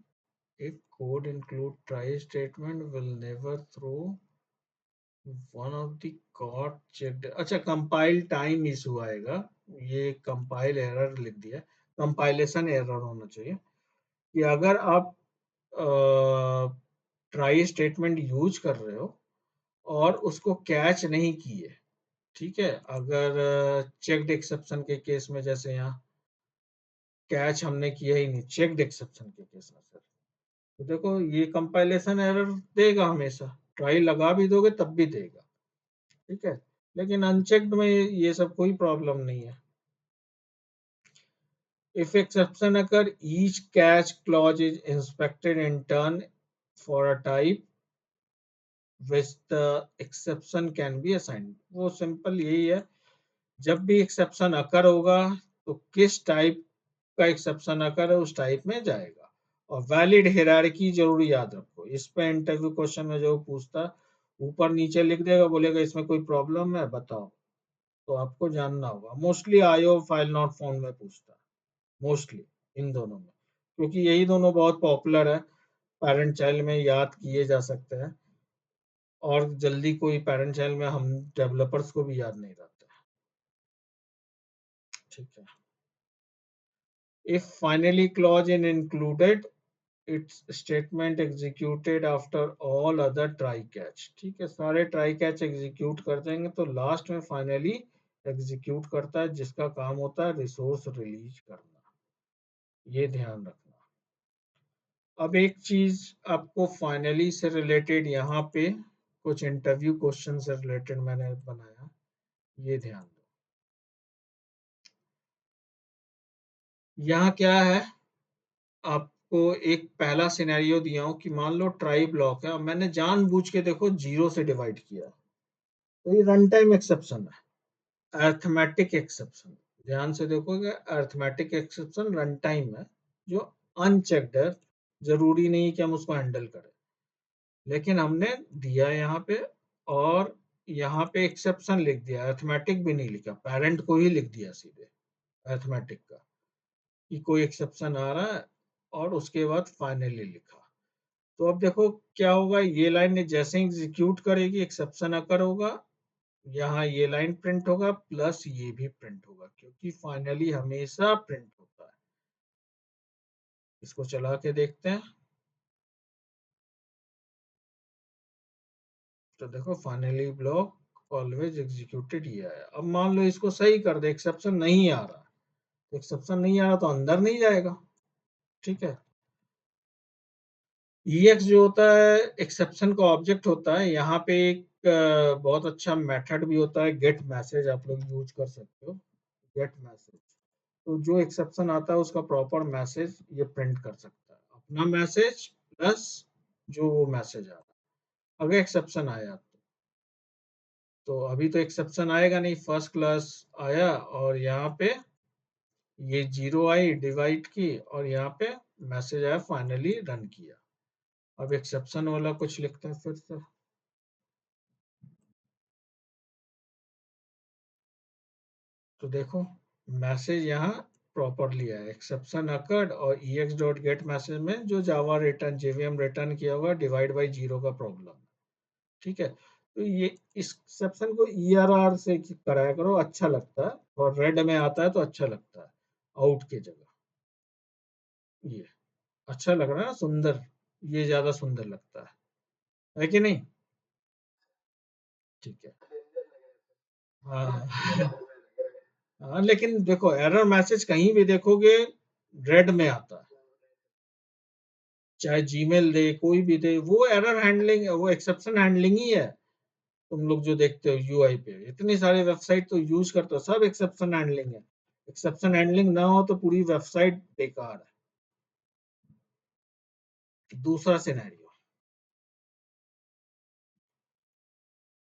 if code include try statement will never throw one of the code checked। अच्छा, compile time issue आएगा, ये compile error लिख दिया, compilation error होना चाहिए, कि अगर आप ट्राई स्टेटमेंट यूज कर रहे हो और उसको कैच नहीं किए। ठीक है, अगर चेक्ड एक्सेप्शन के केस में, जैसे यहाँ कैच हमने किया ही नहीं, चेक्ड एक्सेप्शन के केस में सर, तो देखो ये कंपाइलेशन एरर देगा हमेशा, ट्राई लगा भी दोगे तब भी देगा। ठीक है, लेकिन अनचेक्ड में ये सब कोई प्रॉब्लम नहीं है। इफ एक्सेप्शन अगर each catch clause is inspected in turn for a type which the exception can be assigned, वो सिंपल यही है, जब भी एक्सेप्शन अकर होगा तो किस टाइप का एक्सेप्शन अकर है उस टाइप में जाएगा। और वैलिड हायरार्की जरूर याद रखो, इस पे इंटरव्यू क्वेश्चन में जो पूछता, ऊपर नीचे लिख देगा, बोलेगा इसमें कोई प्रॉब्लम है बताओ, तो आपको जानना होगा। Mostly IO file not found में पूछता है, मोस्टली इन दोनों में, क्योंकि यही दोनों बहुत पॉपुलर है, पेरेंट चाइल्ड में याद किए जा सकते हैं, और जल्दी कोई पेरेंट चाइल्ड में हम डेवलपर्स को भी याद नहीं रहता है। ठीक है। If finally clause in included, it's statement executed after all other try catch. ठीक है, सारे ट्राई कैच एग्जीक्यूट कर देंगे तो लास्ट में फाइनली एग्जीक्यूट करता है, जिसका काम होता है रिसोर्स रिलीज करना। ये ध्यान रखना। अब एक चीज आपको फाइनली से रिलेटेड यहाँ पे कुछ इंटरव्यू क्वेश्चन से रिलेटेड मैंने बनाया, ये ध्यान दो। यहाँ क्या है, आपको एक पहला सिनेरियो दिया हूं कि मान लो ट्राई ब्लॉक है और मैंने जानबूझ के देखो 0 से डिवाइड किया, तो ये रन टाइम एक्सेप्शन है, अर्थमेटिक एक्सेप्शन। ध्यान से देखोगे, अर्थमेटिक एक्सेप्शन रन टाइम है, जो अनचेक्ड है, जरूरी नहीं कि हम उसको हैंडल करें, लेकिन हमने दिया यहाँ पे, और यहाँ पे एक्सेप्शन लिख दिया, अर्थमेटिक भी नहीं लिखा, पेरेंट को ही लिख दिया सीधे अर्थमेटिक का कि कोई एक्सेप्शन आ रहा है, और उसके बाद फाइनली लिखा। तो अब देखो क्या होगा, ये लाइन जैसे एग्जीक्यूट करेगी एक्सेप्शन अकर होगा, यहाँ ये लाइन प्रिंट होगा प्लस ये भी प्रिंट होगा, क्योंकि फाइनली हमेशा प्रिंट होता है। इसको चला के देखते हैं, तो देखो फाइनली ब्लॉक ऑलवेज एग्जीक्यूटेड ये आया। अब मान लो इसको सही कर दे, एक्सेप्शन नहीं आ रहा, तो एक्सेप्शन नहीं आ रहा तो अंदर नहीं जाएगा। ठीक है, EX जो होता है एक्सेप्शन का ऑब्जेक्ट होता है। यहाँ पे एक बहुत अच्छा मेथड भी होता है, गेट मैसेज, आप लोग यूज कर सकते हो, गेट मैसेज। तो जो एक्सेप्शन आता है उसका प्रॉपर मैसेज ये प्रिंट कर सकता है, अपना मैसेज प्लस जो वो मैसेज आ रहा है, अगर एक्सेप्शन आया तो अभी तो एक्सेप्शन आएगा नहीं, फर्स्ट क्लास आया और यहाँ पे ये 0 आई डिवाइड की, और यहाँ पे मैसेज आया फाइनली रन किया। अब एक्सेप्शन वाला कुछ लिखते हैं फिर से, तो देखो मैसेज यहाँ प्रॉपरली है, एक्सेप्शन अकर्ड, और ex डॉट गेट मैसेज में जो जावा रिटर्न जेवीएम रिटर्न किया होगा डिवाइड बाई 0 का प्रॉब्लम। ठीक है, तो ये इस एक्सेप्शन को ERR से कराया करो, अच्छा लगता है, और रेड में आता है तो अच्छा लगता है आउट की जगह। ये अच्छा लग रहा है ना, सुंदर, ये ज्यादा सुंदर लगता है कि नहीं? ठीक है। हाँ हाँ, लेकिन देखो एरर मैसेज कहीं भी देखोगे रेड में आता है, चाहे जीमेल दे कोई भी दे, वो एरर हैंडलिंग, वो एक्सेप्शन हैंडलिंग ही है। तुम लोग जो देखते हो यूआई पे इतनी सारी वेबसाइट तो यूज करते हो, सब एक्सेप्शन हैंडलिंग है। एक्सेप्शन हैंडलिंग ना हो तो पूरी वेबसाइट बेकार है। दूसरा सिनेरियो,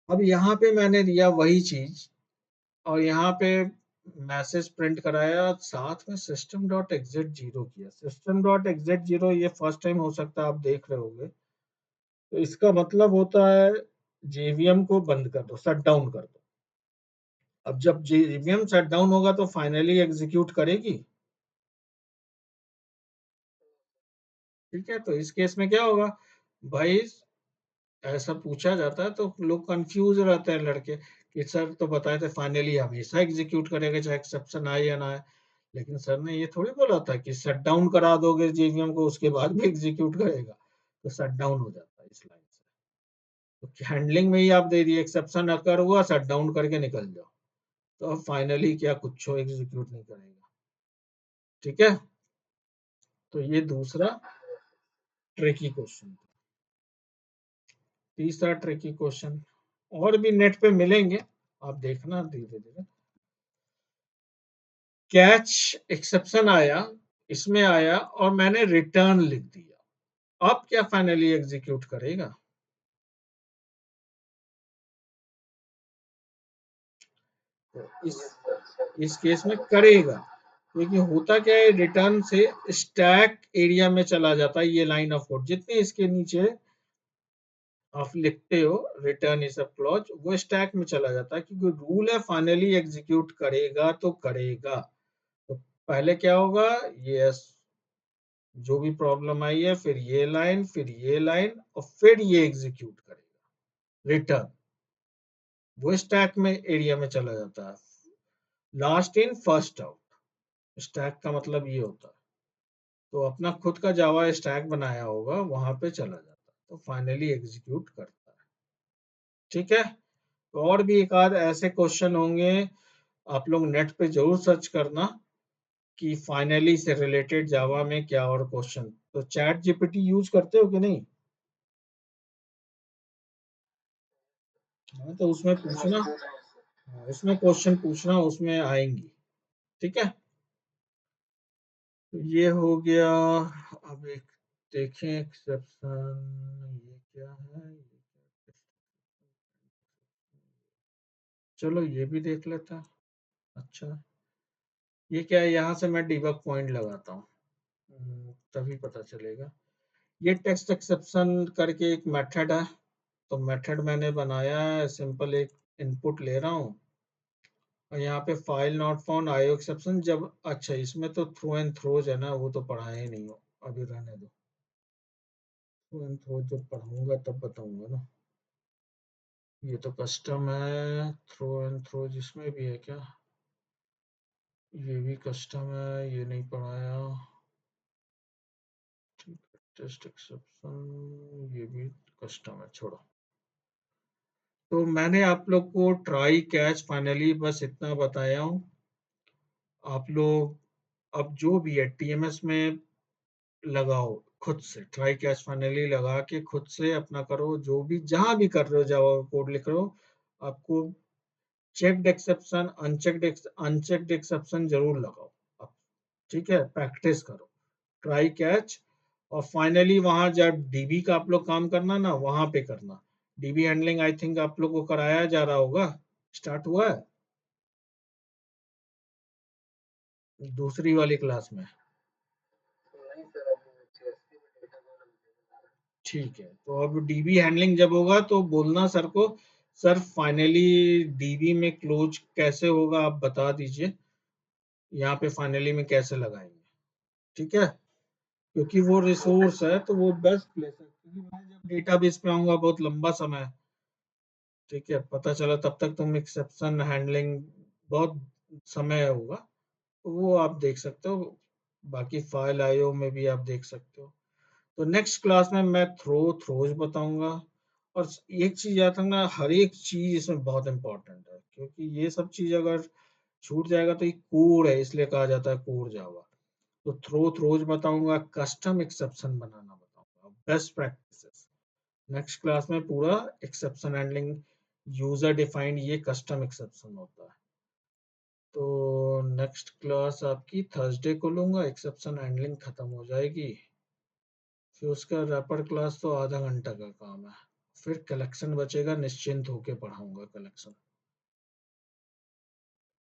अब यहाँ पे मैंने दिया वही चीज, और यहाँ पे मैसेज प्रिंट कराया, साथ में सिस्टम डॉट एग्जिट 0 किया। सिस्टम डॉट एग्जिट 0 ये फर्स्ट टाइम हो सकता है आप देख रहे होगे, तो इसका मतलब होता है जेवीएम को बंद कर दो, शट डाउन कर दो। अब जब जेवीएम शट डाउन होगा तो फाइनली एग्जीक्यूट करेगी। ठीक है, तो इस केस में क्या होगा भाई, ऐसा पूछा जाता है तो लोग कंफ्यूज रहते हैं लड़के कि सर तो बताए थे फाइनली हमेशा एग्जीक्यूट करेगा चाहे एक्सेप्शन आए या ना आए, लेकिन सर ने ये थोड़ी बोला था कि शट डाउन करा दोगे जेवीएम को उसके बाद भी एग्जीक्यूट करेगा, तो शट डाउन हो जाता है इस लाइन से। तो हैंडलिंग में ही आप दे दिए, एक्सेप्शन अकर हुआ शट डाउन करके निकल जाओ, तो अब फाइनली क्या कुछ एग्जीक्यूट नहीं करेगा। ठीक है, तो ये दूसरा ट्रिकी क्वेश्चन। तीसरा ट्रिकी क्वेश्चन, और भी नेट पे मिलेंगे, आप देखना धीरे धीरे। कैच एक्सेप्शन आया, इसमें आया और मैंने रिटर्न लिख दिया, अब क्या फाइनली एग्जीक्यूट करेगा? तो इस केस में करेगा, क्योंकि होता क्या है, रिटर्न से स्टैक एरिया में चला जाता है ये लाइन ऑफ कोड, जितने इसके नीचे आप लिखते हो रिटर्न इज अ क्लॉज, वो स्टैक में चला जाता है क्योंकि रूल है फाइनली एग्जीक्यूट करेगा तो करेगा। तो पहले क्या होगा, यस जो भी प्रॉब्लम आई है, फिर ये लाइन और फिर ये एग्जीक्यूट करेगा रिटर्न, वो स्टैक में एरिया में चला जाता है। Last in first out, stack का मतलब ये होता है। तो अपना खुद का जावा स्टैक बनाया होगा वहां पे चला जाता है, तो फाइनली एग्जीक्यूट करता है। ठीक है, तो और भी एक आध ऐसे क्वेश्चन होंगे, आप लोग नेट पे जरूर सर्च करना कि फाइनली से रिलेटेड जावा में क्या और क्वेश्चन। तो चैट जीपीटी यूज करते हो कि नहीं? हाँ, तो उसमें पूछना, हाँ, उसमें क्वेश्चन पूछना, उसमें आएंगी। ठीक है, तो ये हो गया। अब एक देखें एक्सेप्शन, ये क्या है, चलो ये भी देख लेते हैं। अच्छा, ये क्या है, यहाँ से मैं डिबग पॉइंट लगाता हूँ, तभी पता चलेगा। ये टेक्स्ट एक्सेप्शन करके एक मेथड है, तो मेथड मैंने बनाया है, सिंपल एक इनपुट ले रहा हूँ और यहाँ पे file not found IO exception जब, अच्छा इसमें तो थ्रू एंड थ्रोज है ना, वो तो पढ़ाया ही नहीं हो, अभी रहने दो। थ्रू एंड थ्रोज जब पढ़ाऊंगा तब बताऊंगा ना। ये तो कस्टम है, थ्रो एंड थ्रोज इसमें भी है क्या? ये भी कस्टम है, ये नहीं पढ़ाया। ठीक है, टेस्ट एक्सेप्शन ये भी कस्टम है, छोड़ो। तो मैंने आप लोग को ट्राई कैच फाइनली बस इतना बताया हूँ। आप लोग अब जो भी है टीएमएस में लगाओ, खुद से ट्राई कैच फाइनली लगा के खुद से अपना करो, जो भी जहां भी कर रहे हो जावा कोड लिख रहे हो, आपको चेक्ड एक्सेप्शन अनचेक्ड एक्सेप्शन जरूर लगाओ आप। ठीक है, प्रैक्टिस करो, ट्राई कैच, और फाइनली वहां जब डीबी का आप लोग काम करना ना, वहां पे करना। डीबी हैंडलिंग आई थिंक आप लोग को कराया जा रहा होगा, स्टार्ट हुआ है दूसरी वाली क्लास में। ठीक है, तो अब डीबी हैंडलिंग जब होगा तो बोलना सर को, सर फाइनली डीबी में क्लोज कैसे होगा आप बता दीजिए, यहाँ पे फाइनली में कैसे लगाएंगे। ठीक है, क्योंकि वो रिसोर्स है तो वो बेस्ट प्लेस है, क्योंकि मैं जब डेटाबेस पे आऊंगा बहुत लंबा समय है। ठीक है, पता चला तब तक तुम एक्सेप्शन हैंडलिंग बहुत समय होगा, तो वो आप देख सकते हो, बाकी फाइल आईओ में भी आप देख सकते हो। तो नेक्स्ट क्लास में मैं थ्रोज बताऊंगा। और एक चीज याद रखना, हर एक चीज इसमें बहुत इंपॉर्टेंट है, क्योंकि ये सब चीज अगर छूट जाएगा तो ये कोर है, इसलिए कहा जाता है कोर जावा। तो थ्रोज बताऊंगा, कस्टम एक्सेप्शन बनाना बताऊंगा, बेस्ट प्रैक्टिसेस। नेक्स्ट क्लास में पूरा एक्सेप्शन हैंडलिंग, यूजर डिफाइंड ये कस्टम एक्सेप्शन होता है। तो नेक्स्ट क्लास आपकी थर्सडे को लूंगा, एक्सेप्शन हैंडलिंग खत्म हो जाएगी। फिर उसका रैपर क्लास तो आधा घंटा का काम है, फिर कलेक्शन बचेगा, निश्चिंत होके पढ़ाऊंगा कलेक्शन।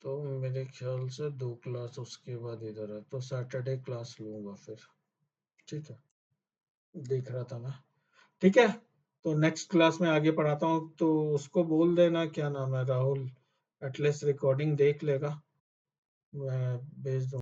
तो मेरे ख्याल से 2 क्लास उसके बाद इधर है, तो सैटरडे क्लास लूंगा फिर। ठीक है, देख रहा था मैं। ठीक है, तो नेक्स्ट क्लास में आगे पढ़ाता हूँ, तो उसको बोल देना, क्या नाम है, राहुल एटलीस्ट रिकॉर्डिंग देख लेगा, मैं भेज दूँ।